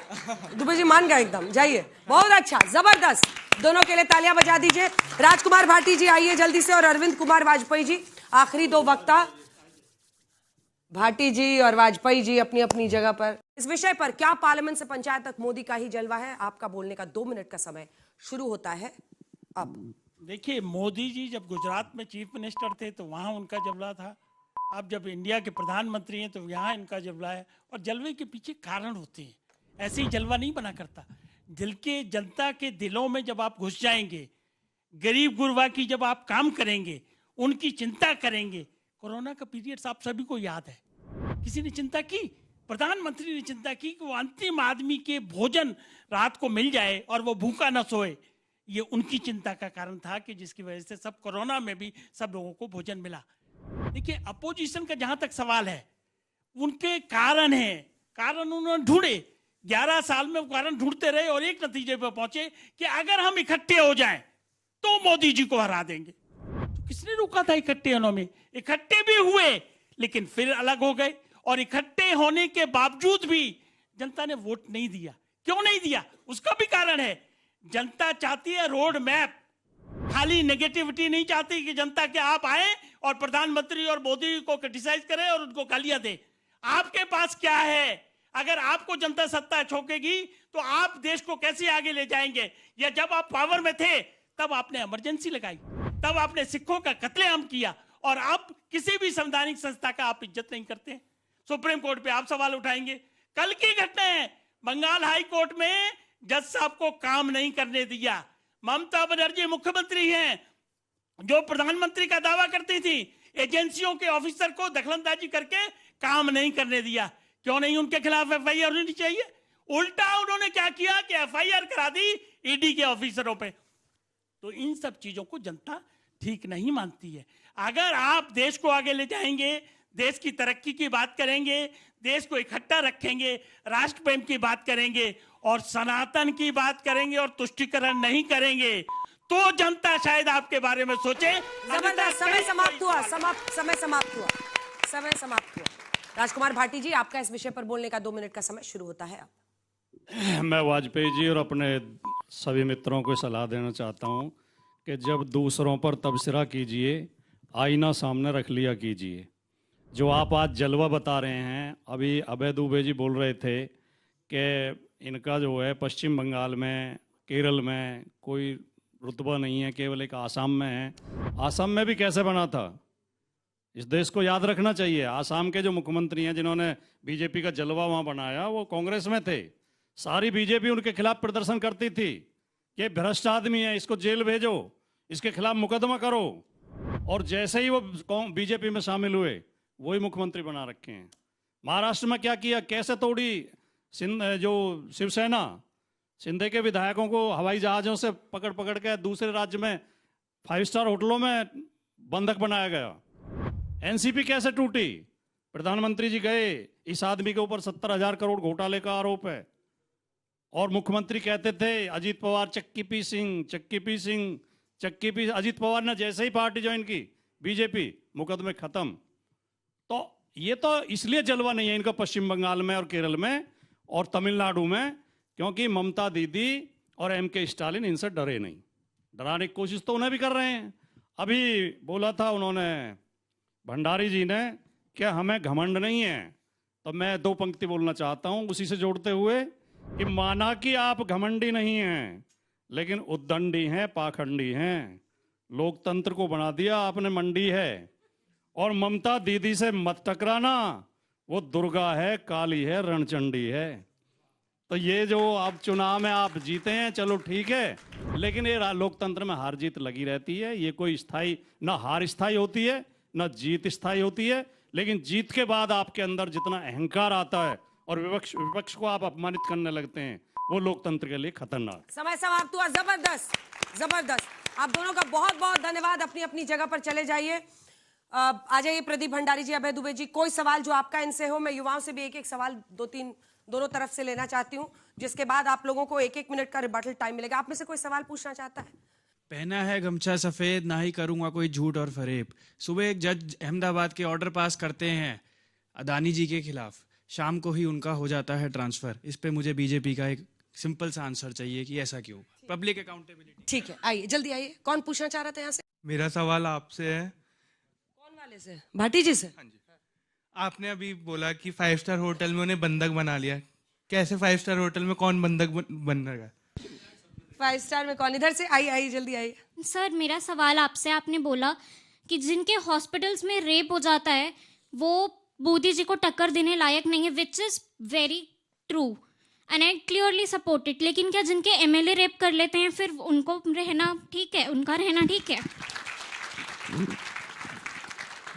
दुबे जी मान गए एकदम। जाइए, बहुत अच्छा, जबरदस्त। दोनों के लिए तालियां बजा दीजिए। राजकुमार भाटी जी आइए जल्दी से, और अरविंद कुमार वाजपेयी जी, आखिरी दो वक्ता। भाटी जी और वाजपेयी जी अपनी अपनी जगह पर। इस विषय पर, क्या पार्लियामेंट से पंचायत तक मोदी का ही जलवा है? आपका बोलने का 2 मिनट का समय शुरू होता है अब। देखिए, मोदी जी जब गुजरात में चीफ मिनिस्टर थे तो वहां उनका जलवा था। अब जब इंडिया के प्रधानमंत्री हैं तो यहाँ इनका जलवा है। और जलवे के पीछे कारण होते हैं, ऐसे ही जलवा नहीं बना करता। दिल के, जनता के दिलों में जब आप घुस जाएंगे, गरीब गुरबा की जब आप काम करेंगे, उनकी चिंता करेंगे। कोरोना का पीरियड आप सभी को याद है, किसी ने चिंता की? प्रधानमंत्री ने चिंता की कि वो अंतिम आदमी के भोजन रात को मिल जाए और वो भूखा न सोए। ये उनकी चिंता का कारण था कि जिसकी वजह से सब कोरोना में भी सब लोगों को भोजन मिला। देखिए, अपोजिशन का जहां तक सवाल है, उनके कारण हैं, कारण उन्होंने ढूंढे। 11 साल में वो कारण ढूंढते रहे और एक नतीजे पर पहुंचे कि अगर हम इकट्ठे हो जाएं तो मोदी जी को हरा देंगे। तो किसने रोका था इकट्ठे होने में? इकट्ठे भी हुए लेकिन फिर अलग हो गए, और इकट्ठे होने के बावजूद भी जनता ने वोट नहीं दिया। क्यों नहीं दिया? उसका भी कारण है। जनता चाहती है रोड मैप, खाली नेगेटिविटी नहीं चाहती कि जनता के आप आए और प्रधानमंत्री और मोदी को क्रिटिसाइज करें और उनको गालियां दे। आपके पास क्या है? अगर आपको जनता सत्ता छोकेगी तो आप देश को कैसे आगे ले जाएंगे? या जब आप पावर में थे तब आपने इमरजेंसी लगाई, तब आपने सिखों का कत्लेआम किया, और आप किसी भी संवैधानिक संस्था का आप इज्जत नहीं करते हैं। सुप्रीम कोर्ट पे आप सवाल उठाएंगे। कल की घटना है, बंगाल हाई कोर्ट में जज साहब को काम नहीं करने दिया। ममता बनर्जी मुख्यमंत्री हैं, जो प्रधानमंत्री का दावा करती थी, एजेंसियों के ऑफिसर को दखलंदाजी करके काम नहीं करने दिया। क्यों नहीं उनके खिलाफ एफआईआर होनी चाहिए? उल्टा उन्होंने क्या किया कि एफआईआर करा दी ईडी के ऑफिसरों पे। तो इन सब चीजों को जनता ठीक नहीं मानती है। अगर आप देश को आगे ले जाएंगे, देश की तरक्की की बात करेंगे, देश को इकट्ठा रखेंगे, राष्ट्र प्रेम की बात करेंगे और सनातन की बात करेंगे और तुष्टीकरण नहीं करेंगे, तो जनता शायद आपके बारे में सोचे। जबरदस्त। समय समाप्त हुआ, समय समाप्त हुआ, समय समाप्त हुआ। राजकुमार भाटी जी, आपका इस विषय पर बोलने का 2 मिनट का समय शुरू होता है अब। मैं वाजपेयी जी और अपने सभी मित्रों को सलाह देना चाहता हूं कि जब दूसरों पर तबसरा कीजिए, आईना सामने रख लिया कीजिए। जो आप आज जलवा बता रहे हैं, अभी अभय दुबे जी बोल रहे थे कि इनका जो है पश्चिम बंगाल में, केरल में कोई रुतबा नहीं है, केवल एक आसाम में है। आसाम में भी कैसे बना था, इस देश को याद रखना चाहिए। आसाम के जो मुख्यमंत्री हैं जिन्होंने बीजेपी का जलवा वहाँ बनाया, वो कांग्रेस में थे। सारी बीजेपी उनके खिलाफ प्रदर्शन करती थी कि भ्रष्ट आदमी है, इसको जेल भेजो, इसके खिलाफ मुकदमा करो। और जैसे ही वो बीजेपी में शामिल हुए, वही मुख्यमंत्री बना रखे हैं। महाराष्ट्र में क्या किया, कैसे तोड़ी जो शिवसेना, शिंदे के विधायकों को हवाई जहाज़ों से पकड़ पकड़ के दूसरे राज्य में 5 स्टार होटलों में बंधक बनाया गया। एनसीपी कैसे टूटी, प्रधानमंत्री जी गए, इस आदमी के ऊपर 70,000 करोड़ घोटाले का आरोप है, और मुख्यमंत्री कहते थे अजीत पवार चक्की पी सिंह, चक्की पी सिंह, चक्की पी। अजीत पवार ने जैसे ही पार्टी ज्वाइन की, बीजेपी, मुकदमे खत्म। तो ये तो इसलिए जलवा नहीं है इनका पश्चिम बंगाल में और केरल में और तमिलनाडु में, क्योंकि ममता दीदी और एमके स्टालिन इनसे डरे नहीं। डराने की कोशिश तो उन्हें भी कर रहे हैं। अभी बोला था उन्होंने, भंडारी जी ने, कि हमें घमंड नहीं है। तो मैं 2 पंक्ति बोलना चाहता हूं उसी से जोड़ते हुए कि माना कि आप घमंडी नहीं हैं, लेकिन उद्दंडी हैं, पाखंडी हैं। लोकतंत्र को बना दिया आपने मंडी है। और ममता दीदी से मत टकराना, वो दुर्गा है, काली है, रणचंडी है। तो ये जो आप चुनाव में आप जीते हैं, चलो ठीक है, लेकिन ये लोकतंत्र में हार जीत लगी रहती है। ये कोई स्थायी, ना हार स्थायी होती है, ना जीत स्थायी होती है। लेकिन जीत के बाद आपके अंदर जितना अहंकार आता है और विपक्ष को आप अपमानित करने लगते हैं, वो लोकतंत्र के लिए खतरनाक। समय समाप्त हुआ। जबरदस्त, जबरदस्त। आप दोनों का बहुत बहुत धन्यवाद। अपनी अपनी जगह पर चले जाइए। आ जाइए प्रदीप भंडारी जी, अभय दुबे जी, कोई सवाल जो आपका इनसे हो। मैं युवाओं से भी एक एक सवाल 2-3 दोनों तरफ से लेना चाहती हूँ, जिसके बाद आप लोगों को 1-1 मिनट का रिबटल टाइम मिलेगा। आप में से कोई सवाल पूछना चाहता है? पहना है गमछा सफेद, ना ही करूंगा कोई झूठ और फरेब। सुबह एक जज अहमदाबाद के ऑर्डर पास करते हैं अदानी जी के खिलाफ, शाम को ही उनका हो जाता है ट्रांसफर। इस पे मुझे बीजेपी का एक सिंपल सा आंसर चाहिए कि ऐसा क्यों। Public accountability. ठीक है, आइए जल्दी आइए। कौन पूछना चाह रहा था यहाँ से? मेरा सवाल आपसे है। कौन वाले से? भाटी जी से। हाँ जी। आपने अभी बोला कि 5 स्टार होटल में उन्हें बंधक बना लिया। कैसे 5 स्टार होटल में कौन बंधक बन रहा है? 5 स्टार में कौन? इधर से आइए, जल्दी आइए। सर मेरा सवाल आपसे, आपने बोला कि जिनके हॉस्पिटल्स में रेप हो जाता है वो मोदी जी को टक्कर देने लायक नहीं है, which is very true and I clearly support it. लेकिन क्या जिनके एमएलए रेप कर लेते हैं फिर उनको रहना ठीक है, उनका रहना ठीक है?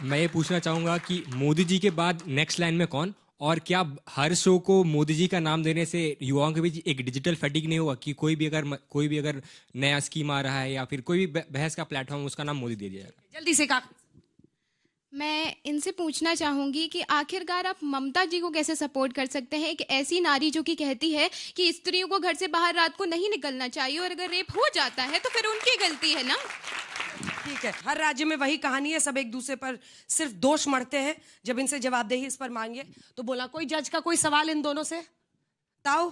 मैं ये पूछना चाहूँगा कि मोदी जी के बाद नेक्स्ट लाइन में कौन, और क्या हर शो को मोदी जी का नाम देने से युवाओं के बीच एक डिजिटल फैटिग नहीं होगा कि कोई भी अगर नया स्कीम आ रहा है या फिर कोई भी बहस का प्लेटफॉर्म, उसका नाम मोदी दे दिया जाएगा? जल्दी से कहा। मैं इनसे पूछना चाहूंगी कि आखिरकार आप ममता जी को कैसे सपोर्ट कर सकते हैं, एक ऐसी नारी जो कि कहती है कि स्त्रियों को घर से बाहर रात को नहीं निकलना चाहिए, और अगर रेप हो जाता है तो फिर उनकी गलती है ना। ठीक है, हर राज्य में वही कहानी है, सब एक दूसरे पर सिर्फ दोष मढ़ते हैं। जब इनसे जवाबदेही इस पर मांगिए तो बोला कोई जज का कोई सवाल इन दोनों से? ताऊ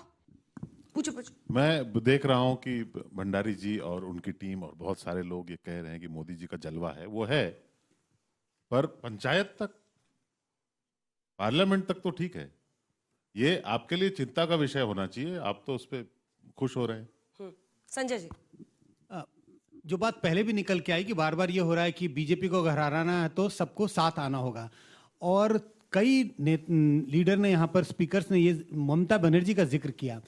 पूछो। मैं देख रहा हूं कि भंडारी जी और उनकी टीम और बहुत सारे लोग ये कह रहे हैं कि मोदी जी का जलवा है, वो है, पर पंचायत तक, पार्लियामेंट तक तो ठीक है। ये आपके लिए चिंता का विषय होना चाहिए। आप तो उस पर खुश हो रहे हैं। संजय जी, जो बात पहले भी निकल के आई कि बार बार ये हो रहा है कि बीजेपी को घर हराना है तो सबको साथ आना होगा, और कई लीडर ने यहाँ पर स्पीकर्स ने ये ममता बनर्जी का जिक्र किया,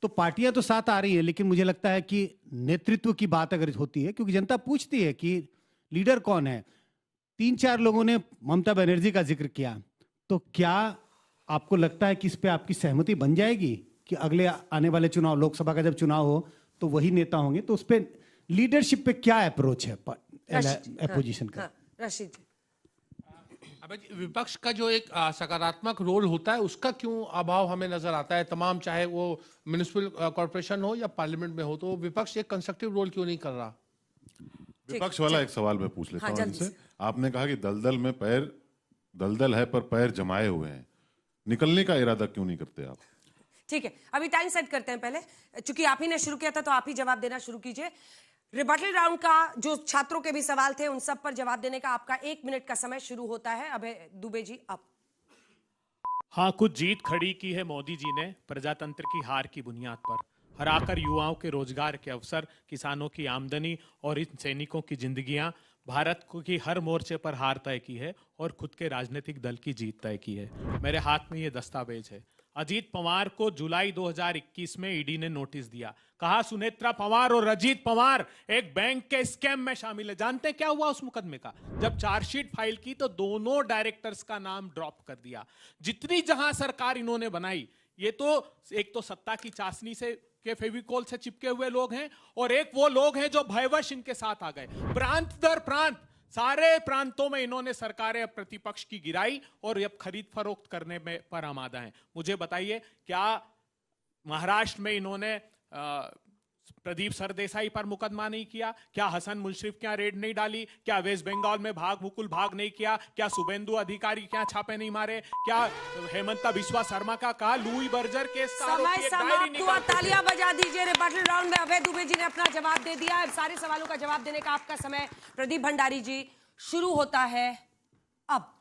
तो पार्टियां तो साथ आ रही हैं, लेकिन मुझे लगता है कि नेतृत्व की बात अगर होती है, क्योंकि जनता पूछती है कि लीडर कौन है, 3-4 लोगों ने ममता बनर्जी का जिक्र किया, तो क्या आपको लगता है कि इस पे आपकी सहमति बन जाएगी कि अगले आने वाले चुनाव, लोकसभा का जब चुनाव हो तो वही नेता होंगे? तो उस पे लीडरशिप पे क्या अप्रोच है अपोजिशन का? रशीद जी, अब विपक्ष का जो एक सकारात्मक रोल होता है उसका क्यों अभाव हमें नजर आता है? तमाम चाहे वो म्युनिसिपल कॉर्पोरेशन हो या पार्लियामेंट में हो, तो विपक्ष एक कंस्ट्रक्टिव रोल क्यों नहीं कर रहा? विपक्ष वाला एक सवाल मैं पूछ लेता हूं इनसे। आपने कहा कि दलदल में पैर, दलदल है पर पैर जमाए हुए हैं, निकलने का इरादा क्यों नहीं करते आप? ठीक है, अभी टाइम सेट करते हैं पहले, चूंकि आप ही ने शुरू किया था तो आप ही जवाब देना शुरू कीजिए। रिबटल राउंड का जो छात्रों के भी सवाल थे उन सब पर जवाब देने का आपका 1 मिनट का समय शुरू होता है। अभय दुबे जी, अब हाँ, कुछ जीत खड़ी की है मोदी जी ने प्रजातंत्र की हार की बुनियाद पर, हराकर युवाओं के रोजगार के अवसर, किसानों की आमदनी और इन सैनिकों की जिंदगियां, भारत को की हर मोर्चे पर हार तय की है और खुद के राजनीतिक दल की जीत तय की है। मेरे हाथ में ये दस्तावेज है। अजीत पवार को जुलाई 2021 में ईडी ने नोटिस दिया, कहा सुनेत्रा पवार और अजीत पवार एक बैंक के स्कैम में शामिल है। जानते हैं क्या हुआ उस मुकदमे का? जब चार्जशीट फाइल की तो दोनों डायरेक्टर्स का नाम ड्रॉप कर दिया। जितनी जहां सरकार इन्होंने बनाई, ये तो एक तो सत्ता की चाशनी से के फेविकोल से चिपके हुए लोग हैं और एक वो लोग हैं जो भयवश इनके साथ आ गए। प्रांत दर प्रांत सारे प्रांतों में इन्होंने सरकारें प्रतिपक्ष की गिराई और अब खरीद फरोख्त करने में पर आमादा हैं। मुझे बताइए, क्या महाराष्ट्र में इन्होंने प्रदीप सरदेसाई पर मुकदमा नहीं किया? क्या हसन मुश्रीफ क्या रेड नहीं डाली? क्या वेस्ट बंगाल में मुकुल भाग नहीं किया? क्या शुभेंदु अधिकारी क्या छापे नहीं मारे? क्या हेमंता बिस्वा शर्मा का कहा लुई बर्जर केस का समय समाप्त हुआ, तालियां बजा दीजिए। रिबटल राउंड में अभय दुबे जी ने अपना जवाब दे दिया। सारे सवालों का जवाब देने का आपका समय प्रदीप भंडारी जी शुरू होता है अब।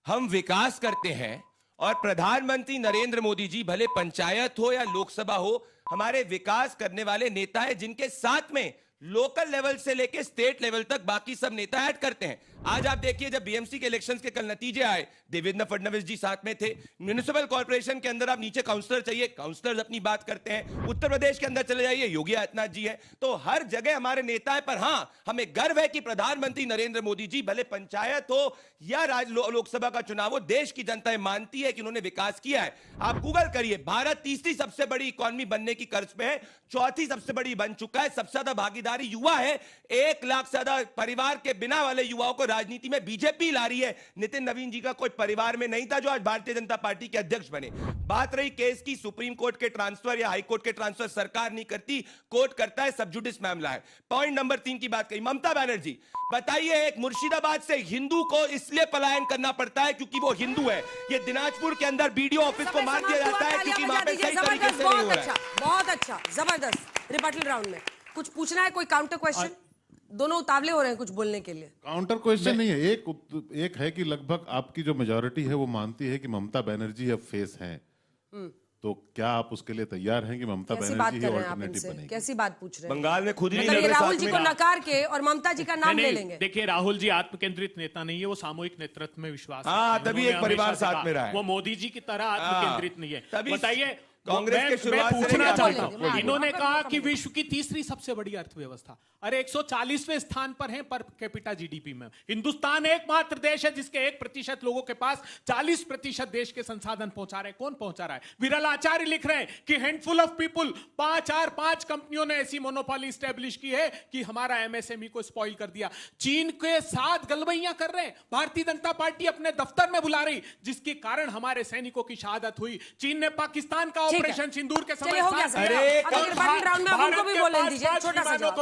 हम विकास करते हैं और प्रधानमंत्री नरेंद्र मोदी जी भले पंचायत हो या लोकसभा हो, हमारे विकास करने वाले नेता हैं जिनके साथ में लोकल लेवल से लेके स्टेट लेवल तक बाकी सब नेता ऐड करते हैं। आज आप देखिए, जब बीएमसी के इलेक्शंस के कल नतीजे आए, देवेंद्र फडणवीस जी साथ में थे। म्युनिसिपल कॉर्पोरेशन के अंदर आप नीचे काउंसलर चाहिए, काउंसलर्स अपनी बात करते हैं। उत्तर प्रदेश के अंदर चले जाइए, योगी आदित्यनाथ जी हैं। तो हर जगह हमारे नेता है। पर हां, हमें गर्व है कि प्रधानमंत्री नरेंद्र मोदी जी भले पंचायत हो या लोकसभा का चुनाव हो, देश की जनता मानती है कि उन्होंने विकास किया है। आप गूगल करिए, भारत तीसरी सबसे बड़ी इकॉनमी बनने की कर्ज पे है, चौथी सबसे बड़ी बन चुका है। सबसे ज्यादा भागीदारी युवा है, 1 लाख से ज्यादा परिवार के बिना वाले युवाओं को राजनीति में बीजेपी ला रही है। नितिन नवीन जी का कोई परिवार में नहीं था जो आज भारतीय जनता पार्टी के अध्यक्ष बने। बात रही केस की, सुप्रीम कोर्ट के ट्रांसफर या हाई कोर्ट के ट्रांसफर सरकार नहीं करती, कोर्ट करता है, सब जुडिस मामला है। पॉइंट नंबर 3 की बात कही, ममता बनर्जी, बताइए, एक मुर्शिदाबाद से हिंदू को इसलिए पलायन करना पड़ता है क्योंकि वो हिंदू है। ये दिनाजपुर के अंदर बीडीओ ऑफिस को मार दिया जाता है क्योंकि वहां पे सही तरीके से नहीं हो रहा है। बहुत अच्छा, जबरदस्त। रिबटल राउंड में कुछ पूछना है? कोई काउंटर क्वेश्चन? दोनों उतावले हो रहे हैं कुछ बोलने के लिए। काउंटर क्वेश्चन नहीं है, एक है कि लगभग आपकी जो मेजोरिटी है वो मानती है कि ममता बनर्जी अब फेस हैं, तो क्या आप उसके लिए तैयार हैं कि ममता बनर्जी ही ऑल्टरनेटिव बनेगी? कैसी बात पूछ रहे हैं? बंगाल में खुद ही नहीं मतलब लड़ रहे, राहुल साथ जी में को नकार के और ममता जी का नाम ले लेंगे? देखिए, राहुल जी आत्मकेंद्रित नेता नहीं है, वो सामूहिक नेतृत्व में विश्वास हाँ, रखते हैं। तभी उन्होंने एक परिवार हमेशा साथ में रहा है। वो मोदी जी की तरह आत्मकेंद्रित नहीं है। तभी बताइए, कांग्रेस के मैं शुरुआत से पूछना लेकर चाहता आज हूं, तक इन्होंने कहा कि विश्व की तीसरी सबसे बड़ी अर्थव्यवस्था, अरे 140वें स्थान पर है पर कैपिटा जीडीपी में। हिंदुस्तान एकमात्र देश है जिसके 1% लोगों के पास 40% देश के संसाधन पहुंचा रहे। कौन पहुंचा रहा है? विरल आचार्य लिख रहे हैं कि हैंडफुल ऑफ पीपुल, 5 कंपनियों ने ऐसी मोनोपोली स्टैब्लिश की है कि हमारा एमएसएमई को स्पॉइल कर दिया। चीन के साथ गलबैयां कर रहे हैं, भारतीय जनता पार्टी अपने दफ्तर में बुला रही, जिसके कारण हमारे सैनिकों की शहादत हुई। चीन ने पाकिस्तान का ऑपरेशन सिंदूर के समय हो गया सर। रिबटल राउंड में उनको भी बोलने दीजिए, छोटा सा जवाब।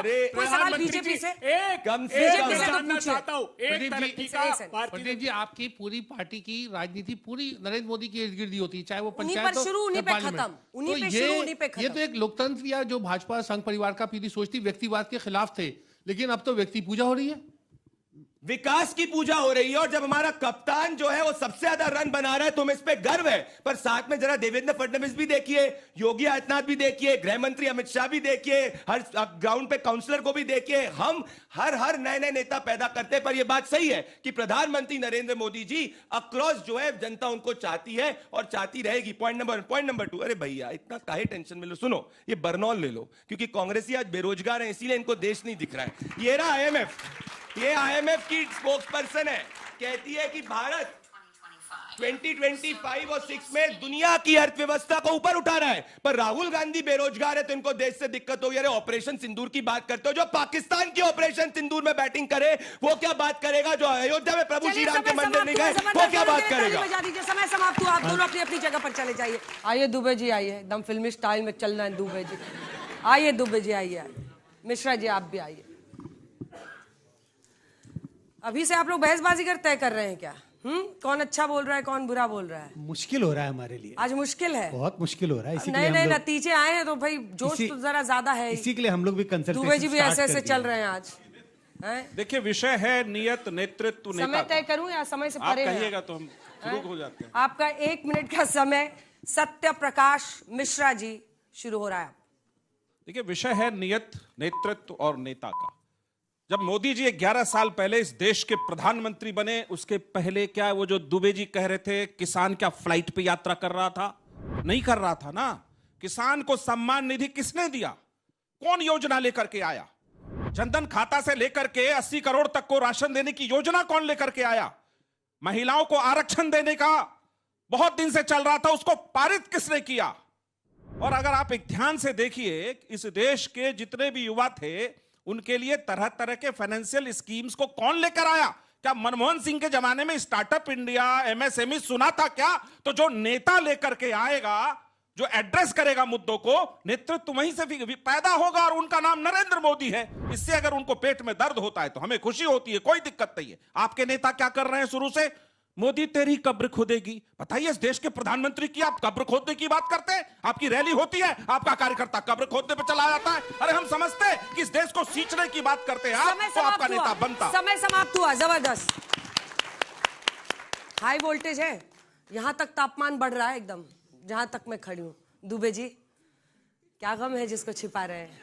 कोई सवाल बीजेपी से? बीजेपी से जानना चाहता हूं, प्रदीप जी, आपकी पूरी पार्टी की राजनीति पूरी नरेंद्र मोदी की इर्द गिर्द ही होती है, चाहे वो पंचायत हो या पार्लियामेंट। ये तो एक लोकतंत्र या जो भाजपा संघ परिवार का पीढ़ी सोचती व्यक्तिवाद के खिलाफ थे, लेकिन अब तो व्यक्ति पूजा हो रही है। विकास की पूजा हो रही है, और जब हमारा कप्तान जो है वो सबसे ज्यादा रन बना रहा है तो हमें इस पे गर्व है। पर साथ में जरा देवेंद्र फडणवीस भी देखिए, योगी आदित्यनाथ भी देखिए, गृह मंत्री अमित शाह भी देखिए, हर ग्राउंड पे काउंसलर को भी देखिए। हम हर नए नए नेता पैदा करते हैं, पर यह बात सही है कि प्रधानमंत्री नरेंद्र मोदी जी अक्रॉस जो है जनता उनको चाहती है और चाहती रहेगी। पॉइंट नंबर 2, अरे भैया इतना काहे टेंशन में लो, सुनो ये बरनौल ले लो, क्योंकि कांग्रेसी आज बेरोजगार है इसीलिए इनको देश नहीं दिख रहा है। ये रहा IMF, ये IMF की स्पोक्स पर्सन है, कहती है कि भारत 2025 और 6 में दुनिया की अर्थव्यवस्था को ऊपर उठा रहा है। पर राहुल गांधी बेरोजगार है तो इनको देश से दिक्कत होगी। अरे ऑपरेशन सिंदूर की बात करते हो, जो पाकिस्तान की ऑपरेशन सिंदूर में बैटिंग करे वो क्या बात करेगा? जो अयोध्या में प्रभु श्री राम के मंदिर नहीं गए वो क्या बात करेगा? समय समाप्त हुआ, आप दोनों अपनी अपनी जगह पर चले जाइए। आइए दुबे जी, आइए, एकदम फिल्मी स्टाइल में चलना है दुबे जी। आइए दुबे जी, आइए। मिश्रा जी आप भी आइए। अभी से आप लोग बहसबाजी कर तय कर रहे हैं क्या? कौन अच्छा बोल रहा है, कौन बुरा बोल रहा है? मुश्किल हो रहा है हमारे लिए, आज मुश्किल है, बहुत मुश्किल हो रहा है। नए नए नतीजे आए हैं तो भाई जोश तो जरा ज्यादा है। इसी के लिए हम लोग भी कंसल्टेशन दुबे जी भी ऐसे चल रहे हैं आज। देखिए विषय है नियत, नेतृत्व, नेता। समय तय करूं या समय से परे? आप कहिएगा तो हम शुरू हो जाते हैं। आपका 1 मिनट का समय। सत्य प्रकाश मिश्रा जी शुरू हो रहा है। देखिए विषय है नियत, नेतृत्व और नेता का। जब मोदी जी 11 साल पहले इस देश के प्रधानमंत्री बने, उसके पहले क्या वो जो दुबे जी कह रहे थे किसान क्या फ्लाइट पे यात्रा कर रहा था? नहीं कर रहा था ना। किसान को सम्मान निधि किसने दिया? कौन योजना लेकर के आया? जनधन खाता से लेकर के 80 करोड़ तक को राशन देने की योजना कौन लेकर के आया? महिलाओं को आरक्षण देने का बहुत दिन से चल रहा था, उसको पारित किसने किया? और अगर आप एक ध्यान से देखिए, इस देश के जितने भी युवा थे उनके लिए तरह तरह के फाइनेंशियल स्कीम्स को कौन लेकर आया? क्या मनमोहन सिंह के जमाने में स्टार्टअप इंडिया, MSME सुना था क्या? तो जो नेता लेकर के आएगा, जो एड्रेस करेगा मुद्दों को, नेतृत्व वहीं से पैदा होगा और उनका नाम नरेंद्र मोदी है। इससे अगर उनको पेट में दर्द होता है तो हमें खुशी होती है, कोई दिक्कत नहीं है। आपके नेता क्या कर रहे हैं शुरू से? मोदी तेरी कब्र खोदेगी। बताइए, इस देश के प्रधानमंत्री की आप कब्र खोदने की बात करते हैं? आपकी रैली होती है, आपका कार्यकर्ता कब्र खोदने पे चला जाता है। अरे हम समझते हैं कि इस देश को सींचने की बात करते हैं आप, तो आपका नेता बनता। समय समाप्त हुआ, जबरदस्त हाई वोल्टेज है। यहां तक तापमान बढ़ रहा है एकदम, जहां तक मैं खड़ी हूं। दुबे जी क्या गम है जिसको छिपा रहे हैं?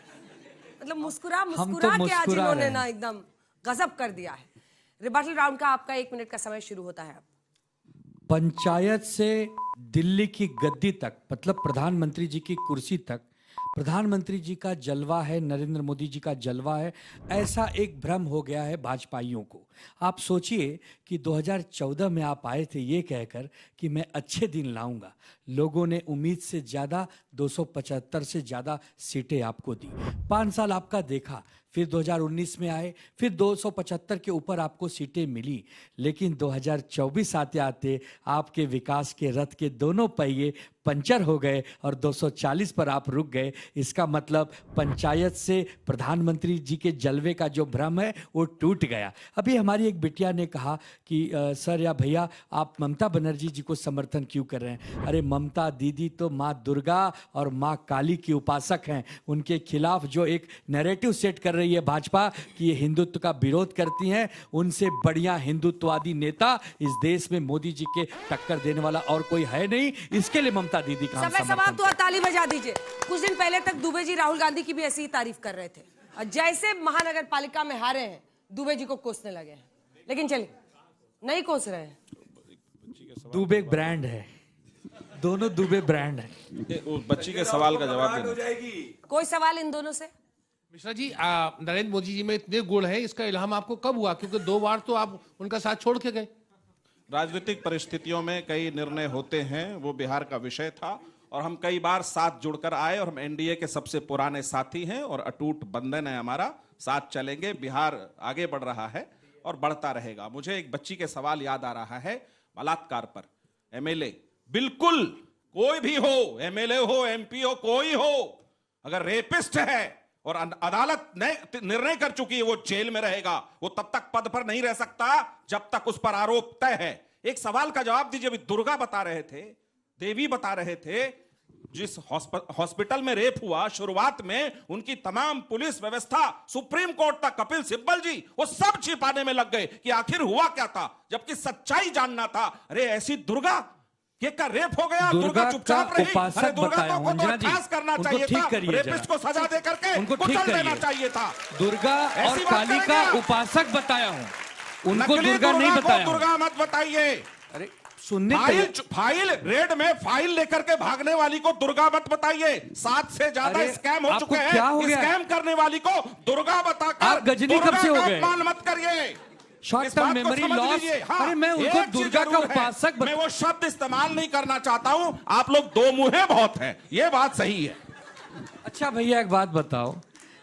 मतलब मुस्कुरा के आज इन्होंने ना एकदम गजब कर दिया है। रिबटल राउंड का आपका 1 मिनट का समय शुरू होता है। पंचायत से दिल्ली की गद्दी तक, मतलब प्रधानमंत्री जी की कुर्सी तक, प्रधानमंत्री जी का जलवा है, नरेंद्र मोदी जी का जलवा है, ऐसा एक भ्रम हो गया है भाजपाइयों को। आप सोचिए कि 2014 में आप आए थे ये कहकर कि मैं अच्छे दिन लाऊंगा। लोगों ने उम्मीद से ज़्यादा 275 से ज़्यादा सीटें आपको दी। 5 साल आपका देखा, फिर 2019 में आए, फिर 275 के ऊपर आपको सीटें मिली। लेकिन 2024 आते आते आपके विकास के रथ के दोनों पहिए पंचर हो गए और 240 पर आप रुक गए। इसका मतलब पंचायत से प्रधानमंत्री जी के जलवे का जो भ्रम है वो टूट गया। अभी हमारी एक बिटिया ने कहा कि सर या भैया आप ममता बनर्जी जी को समर्थन क्यों कर रहे हैं? अरे ममता दीदी तो माँ दुर्गा और माँ काली की उपासक हैं। उनके खिलाफ जो एक नैरेटिव सेट कर रही है भाजपा कि ये हिंदुत्व का विरोध करती हैं, उनसे बढ़िया हिंदुत्ववादी नेता इस देश में मोदी जी के टक्कर देने वाला और कोई है नहीं। इसके लिए ममता दीदी का समय समाप्त हुआ, ताली बजा दीजिए। कुछ दिन पहले तक दुबे जी राहुल गांधी की भी ऐसी ही तारीफ कर रहे थे और जैसे महानगर पालिका में हारे हैं दुबे जी को कोसने लगे हैं। लेकिन चलिए, नहीं कोस रहे हैं। दुबे ब्रांड है, दोनों दुबे ब्रांड है। उस बच्ची के सवाल का जवाब कोई सवाल इन दोनों से? मिश्रा जी, नरेंद्र मोदी जी में इतने गुण हैं, इसका इल्हाम आपको कब हुआ? क्योंकि 2 बार तो आप उनका साथ छोड़ के गए। राजनीतिक परिस्थितियों में कई निर्णय होते हैं, वो बिहार का विषय था और हम कई बार साथ जुड़कर आए और हम एनडीए के सबसे पुराने साथी हैं और अटूट बंधन है हमारा, साथ चलेंगे। बिहार आगे बढ़ रहा है और बढ़ता रहेगा। मुझे एक बच्ची के सवाल याद आ रहा है, बलात्कार पर एमएलए, बिल्कुल कोई भी हो, एमएलए हो, एमपी हो, कोई हो, अगर रेपिस्ट है और अदालत निर्णय कर चुकी है वो जेल में रहेगा, वो तब तक पद पर नहीं रह सकता जब तक उस पर आरोप तय है। एक सवाल का जवाब दीजिए। अभी दुर्गा बता रहे थे, देवी बता रहे थे, जिस हॉस्पिटल में रेप हुआ, शुरुआत में उनकी तमाम पुलिस व्यवस्था, सुप्रीम कोर्ट तक, कपिल सिब्बल जी, वो सब छिपाने में लग गए कि आखिर हुआ क्या था, जबकि सच्चाई जानना था। अरे ऐसी दुर्गा का रेप हो गया, दुर्गा चुपचाप रही। अरे दुर्गा को बर्खास्त करना चाहिए था, रेपिस्ट को सजा दे करके कुचल देना चाहिए था। दुर्गा और काली का उपासक बताया हूं, उनको दुर्गा नहीं बताया। दुर्गा मत बताइए। अरे सुनने फाइल रेड में फाइल लेकर के भागने वाली को दुर्गा मत बताइए। 7 से ज्यादा स्कैम हो चुके हैं, स्कैम करने वाली को दुर्गा बताकर आप गजनी कब से हो गए? अपमान मत करिए। Short term memory loss. अरे मैं उनको दुर्गा का उपासक मैं वो शब्द इस्तेमाल नहीं करना चाहता हूं। आप लोग दो मुंहे बहुत हैं, ये बात सही है। अच्छा भैया एक बात बताओ,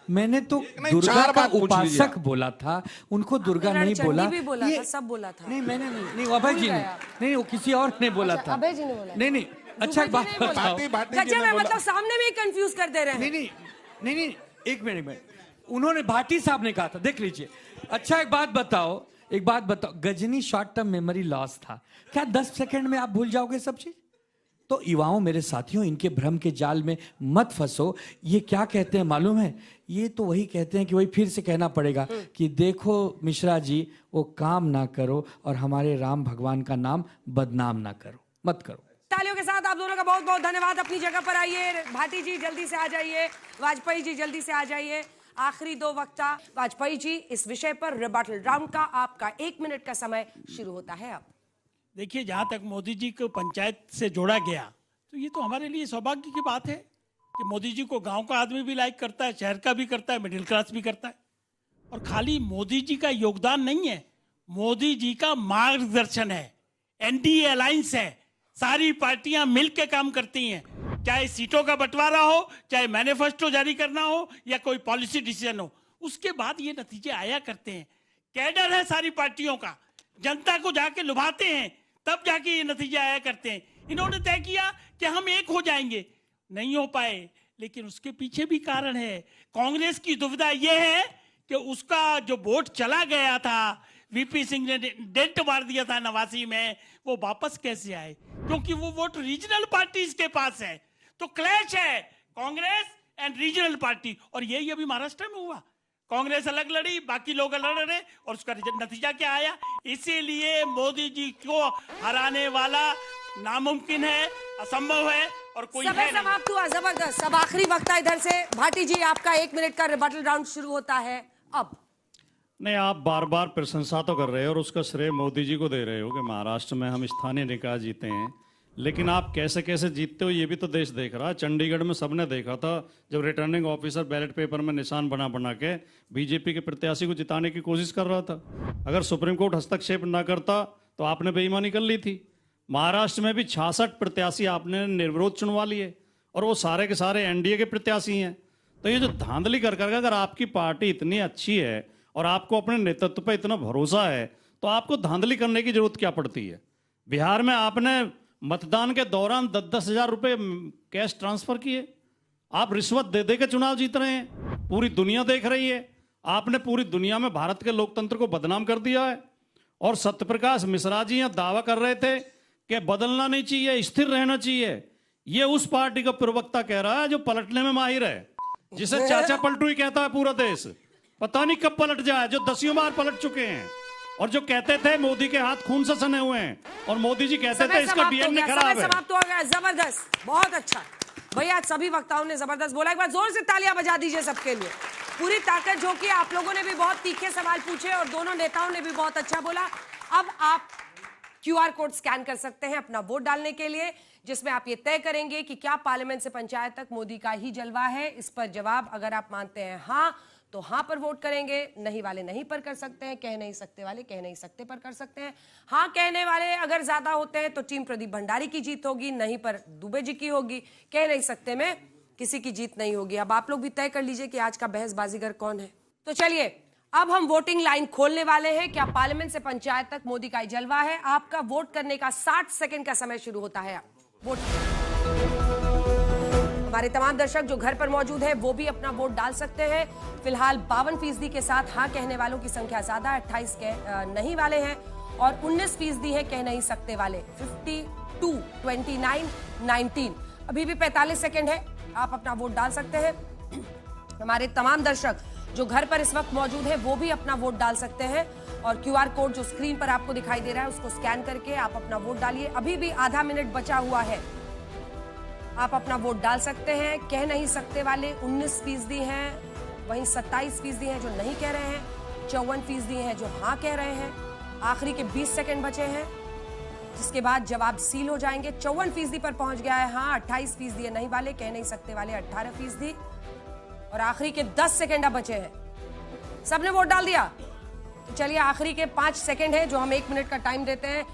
मैंने तो दुर्गा का उपासक बोला था, उनको दुर्गा नहीं बोला। भी बोला था, सब बोला था। नहीं मैंने नहीं, वो अभय जी ने नहीं, वो किसी और ने बोला था। अभय जी ने बोला नहीं। अच्छा एक बात बताओ, मतलब सामने में कंफ्यूज कर दे रहे हैं। नहीं, एक मिनट, उन्होंने भाटी साहब ने कहा था, देख लीजिए। अच्छा एक बात बताओ, Ghajini short term memory loss था क्या? 10 सेकंड में आप भूल जाओगे सब चीज? तो युवाओं, मेरे साथियों, इनके भ्रम के जाल में मत फंसो। ये क्या कहते हैं मालूम है? ये तो वही कहते हैं कि वही फिर से कहना पड़ेगा कि देखो मिश्रा जी, वो काम ना करो और हमारे राम भगवान का नाम बदनाम ना करो, मत करो। तालियों के साथ आप दोनों का बहुत बहुत धन्यवाद। अपनी जगह पर आइए। भाटी जी जल्दी से आ जाइए, वाजपेयी जी जल्दी से आ जाइए। आखिरी 2 वक्ता वाजपेयी जी, इस विषय पर रिबटल राउंड का आपका 1 मिनट का समय शुरू होता है अब। देखिए, जहां तक मोदी जी को पंचायत से जोड़ा गया, तो ये तो हमारे लिए सौभाग्य की बात है कि मोदी जी को गांव का आदमी भी लाइक करता है, शहर का भी करता है, मिडिल क्लास भी करता है। और खाली मोदी जी का योगदान नहीं है, मोदी जी का मार्गदर्शन है, एनडीए अलायंस है, सारी पार्टियां मिलकर काम करती हैं। चाहे सीटों का बंटवारा हो, चाहे मैनिफेस्टो जारी करना हो, या कोई पॉलिसी डिसीजन हो, उसके बाद ये नतीजे आया करते हैं। कैडर है सारी पार्टियों का, जनता को जाके लुभाते हैं, तब जाके ये नतीजे आया करते हैं। इन्होंने तय किया कि हम एक हो जाएंगे, नहीं हो पाए, लेकिन उसके पीछे भी कारण है। कांग्रेस की दुविधा यह है कि उसका जो वोट चला गया था, वीपी सिंह ने डेंट मार दिया था 89 में, वो वापस कैसे आए? क्योंकि वो वोट रीजनल पार्टीज के पास है। तो क्लैश है कांग्रेस एंड रीजनल पार्टी, और यही अभी महाराष्ट्र में हुआ। कांग्रेस अलग लड़ी, बाकी लोग अलग लड़े, और उसका नतीजा क्या आया? इसीलिए मोदी जी को हराने वाला नामुमकिन है, असंभव है, और कोई है नहीं। समाप्त हुआ, जबरदस्त। अब आखिरी वक्ता इधर से भाटी जी, आपका 1 मिनट का रिबटल राउंड शुरू होता है अब। नहीं, आप बार बार प्रशंसा तो कर रहे हो और उसका श्रेय मोदी जी को दे रहे हो कि महाराष्ट्र में हम स्थानीय निकाय जीते हैं, लेकिन आप कैसे कैसे जीतते हो ये भी तो देश देख रहा है। चंडीगढ़ में सबने देखा था जब रिटर्निंग ऑफिसर बैलेट पेपर में निशान बना बना के बीजेपी के प्रत्याशी को जिताने की कोशिश कर रहा था। अगर सुप्रीम कोर्ट हस्तक्षेप ना करता तो आपने बेईमानी कर ली थी। महाराष्ट्र में भी 66 प्रत्याशी आपने निर्विरोध चुनवा लिए, और वो सारे के सारे एनडीए के प्रत्याशी हैं। तो ये जो धांधली कर कर अगर आपकी पार्टी इतनी अच्छी है और आपको अपने नेतृत्व पर इतना भरोसा है, तो आपको धांधली करने की जरूरत क्या पड़ती है? बिहार में आपने मतदान के दौरान 10-10 हजार रुपए कैश ट्रांसफर किए। आप रिश्वत दे दे के चुनाव जीत रहे हैं, पूरी दुनिया देख रही है। आपने पूरी दुनिया में भारत के लोकतंत्र को बदनाम कर दिया है। और सत्यप्रकाश मिश्रा जी यहां दावा कर रहे थे कि बदलना नहीं चाहिए, स्थिर रहना चाहिए। ये उस पार्टी का प्रवक्ता कह रहा है जो पलटने में माहिर है, जिसे चाचा पलटू ही कहता है पूरा देश। पता नहीं कब पलट जाए, जो 10 बार पलट चुके हैं, और जो कहते थे मोदी के हाथ खून से सने हुए हैं, और मोदी जी कहते थे इसका डीएनए खराब है। समाप्त हो गया, जबरदस्त, बहुत अच्छा भैया। सभी वक्ताओं ने जबरदस्त बोला। एक बार जोर से तालियां बजा दीजिए सबके लिए। पूरी ताकत झोंकी। आप लोगों ने भी बहुत तीखे सवाल पूछे और दोनों नेताओं ने भी बहुत अच्छा बोला। अब आप QR कोड स्कैन कर सकते हैं अपना वोट डालने के लिए, जिसमें आप ये तय करेंगे कि क्या पार्लियामेंट से पंचायत तक मोदी का ही जलवा है। इस पर जवाब अगर आप मानते हैं हाँ, तो हाँ पर वोट करेंगे, नहीं वाले नहीं पर कर सकते हैं, कह नहीं सकते वाले कह नहीं सकते पर कर सकते हैं। हाँ कहने वाले अगर ज्यादा होते हैं तो टीम प्रदीप भंडारी की जीत होगी, नहीं पर दुबे जी की होगी, कह नहीं सकते में किसी की जीत नहीं होगी। अब आप लोग भी तय कर लीजिए कि आज का बहस बाजीगर कौन है। तो चलिए अब हम वोटिंग लाइन खोलने वाले हैं। क्या पार्लियामेंट से पंचायत तक मोदी का ही जलवा है? आपका वोट करने का 60 सेकंड का समय शुरू होता है। वोट हमारे तमाम दर्शक जो घर पर मौजूद हैं वो भी अपना वोट डाल सकते हैं। फिलहाल 52% के साथ हाँ कहने वालों की संख्या ज्यादा, 28 नहीं वाले हैं और 19% है कह नहीं सकते वाले। 52, 29, 19। अभी भी 45 सेकेंड है, आप अपना वोट डाल सकते हैं। हमारे तमाम दर्शक जो घर पर इस वक्त मौजूद है वो भी अपना वोट डाल सकते हैं और क्यूआर कोड जो स्क्रीन पर आपको दिखाई दे रहा है उसको स्कैन करके आप अपना वोट डालिए। अभी भी आधा मिनट बचा हुआ है, आप अपना वोट डाल सकते हैं। कह नहीं सकते वाले 19% हैं, वहीं 27% हैं जो नहीं कह रहे हैं, 54% हैं जो हाँ कह रहे हैं। आखिरी के 20 सेकंड बचे हैं, जिसके बाद जवाब सील हो जाएंगे। 54% पर पहुंच गया है हाँ, 28% है नहीं वाले, कह नहीं सकते वाले 18% और आखिरी के 10 सेकंड अब बचे हैं। सबने वोट डाल दिया? तो चलिए आखिरी के 5 सेकंड है जो हम 1 मिनट का टाइम देते हैं।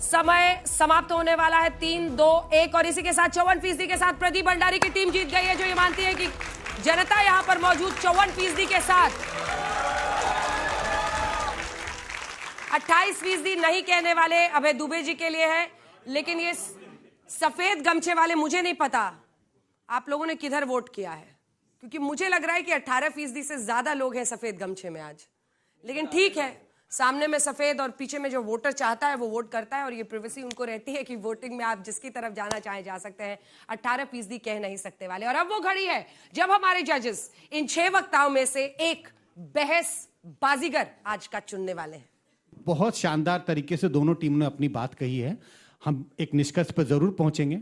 समय समाप्त होने वाला है। 3, 2, 1 और इसी के साथ 54% के साथ प्रदीप भंडारी की टीम जीत गई है, जो ये मानती है कि जनता यहां पर मौजूद 54% के साथ। 28% नहीं कहने वाले अभय दुबे जी के लिए है, लेकिन ये सफेद गमछे वाले मुझे नहीं पता आप लोगों ने किधर वोट किया है, क्योंकि मुझे लग रहा है कि 18% से ज्यादा लोग हैं सफेद गमछे में आज। लेकिन ठीक है, सामने में सफेद और पीछे में जो वोटर चाहता है वो वोट करता है और ये प्रिवेसी उनको रहती है कि वोटिंग में आप जिसकी तरफ जाना चाहे जा सकते हैं। 18% कह नहीं सकते वाले। और अब वो घड़ी है जब हमारे जजेस इन 6 वक्ताओं में से एक बहस बाजीगर आज का चुनने वाले हैं। बहुत शानदार तरीके से दोनों टीम ने अपनी बात कही है। हम एक निष्कर्ष पर जरूर पहुंचेंगे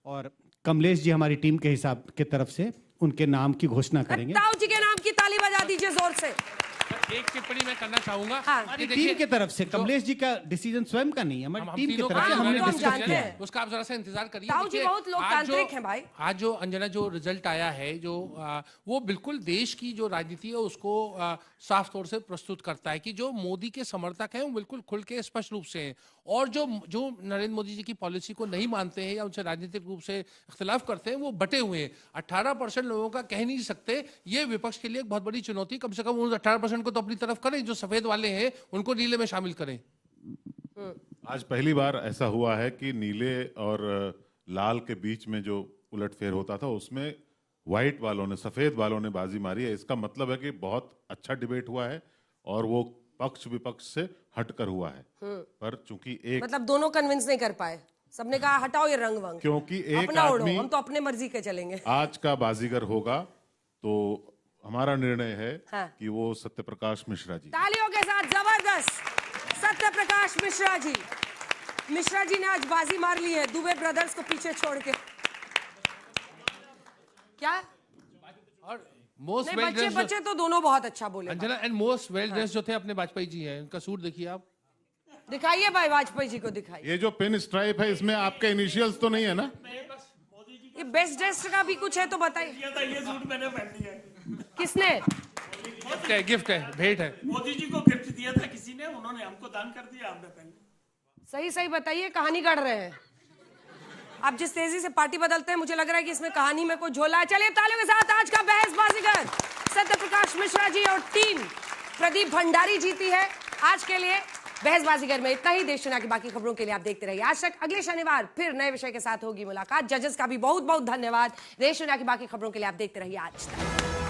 और कमलेश जी हमारी टीम के हिसाब के तरफ से उनके नाम की घोषणा करेंगे। ताऊ जी के नाम की ताली बजा दीजिए जोर से। एक टिप्पणी मैं करना चाहूंगा। हमारी टीम की तरफ से, कमलेश जी का डिसीजन स्वयं का नहीं है, हमारी टीम की तरफ से हमने डिस्कस किया है। उसका आप जरा सा इंतजार करिए। ताऊ जी बहुत लोकतांत्रिक हैं भाई। आज जो अंजना जो रिजल्ट आया है जो वो बिल्कुल देश की जो राजनीति है उसको साफ तौर से प्रस्तुत करता है कि जो मोदी के समर्थक हैं वो बिल्कुल खुल के स्पष्ट रूप से हैं और जो नरेंद्र मोदी जी की पॉलिसी को नहीं मानते हैं या उनसे राजनीतिक रूप से इख्तिलाफ करते हैं वो बटे हुए हैं। 18% लोगों का कह नहीं सकते, ये विपक्ष के लिए एक बहुत बड़ी चुनौती। कम से कम उन 18% को तो अपनी तरफ करें, जो सफेद वाले हैं उनको नीले में शामिल करें। आज पहली बार ऐसा हुआ है कि नीले और लाल के बीच में जो उलटफेर होता था उसमें व्हाइट वालों ने, सफेद वालों ने बाजी मारी है। इसका मतलब है कि बहुत अच्छा डिबेट हुआ है और वो पक्ष विपक्ष से हटकर हुआ है। पर चूंकि एक मतलब दोनों कन्विंस नहीं कर पाए, सबने कहा हटाओ ये रंग वंग, क्योंकि एक अपना उड़ो, आदमी हम तो अपने मर्जी के चलेंगे। आज का बाजीगर होगा तो हमारा निर्णय है हाँ। कि वो सत्यप्रकाश मिश्रा जी। तालियों के साथ जबरदस्त सत्यप्रकाश मिश्रा जी। मिश्रा जी ने आज बाजी मार ली है दुबे ब्रदर्स को पीछे छोड़ के। क्या और मोस्ट नहीं, बच्चे तो दोनों बहुत अच्छा बोले। Anjana and most well dress जो थे अपने वाजपेयी जी हैं, उनका सूट देखिए आप। दिखाइए भाई, वाजपेयी जी को दिखाइए। ये जो पिन स्ट्राइप है इसमें आपके इनिशियल्स तो नहीं है ना? ये बेस्ट ड्रेस का भी कुछ है तो बताइए। ये सूट मैंने पहन लिया है। किसने? गिफ्ट है, भेंट है। मोदी जी को गिफ्ट दिया था किसी ने, उन्होंने हमको दान कर दिया, आपने पहन लिया। सही सही बताइए, कहानी गढ़ रहे हैं आप। जिस तेजी से पार्टी बदलते हैं मुझे लग रहा है कि इसमें कहानी में कोई झोला है। चलिए तालियों के साथ आज का बहस बाजीगर सत्यप्रकाश मिश्रा जी और टीम प्रदीप भंडारी जीती है। आज के लिए बहस बाजीगर में इतना ही। देश दुनिया की बाकी खबरों के लिए आप देखते रहिए आज तक। अगले शनिवार फिर नए विषय के साथ होगी मुलाकात। जजेस का भी बहुत बहुत धन्यवाद। देश दुनिया की बाकी खबरों के लिए आप देखते रहिए आज तक।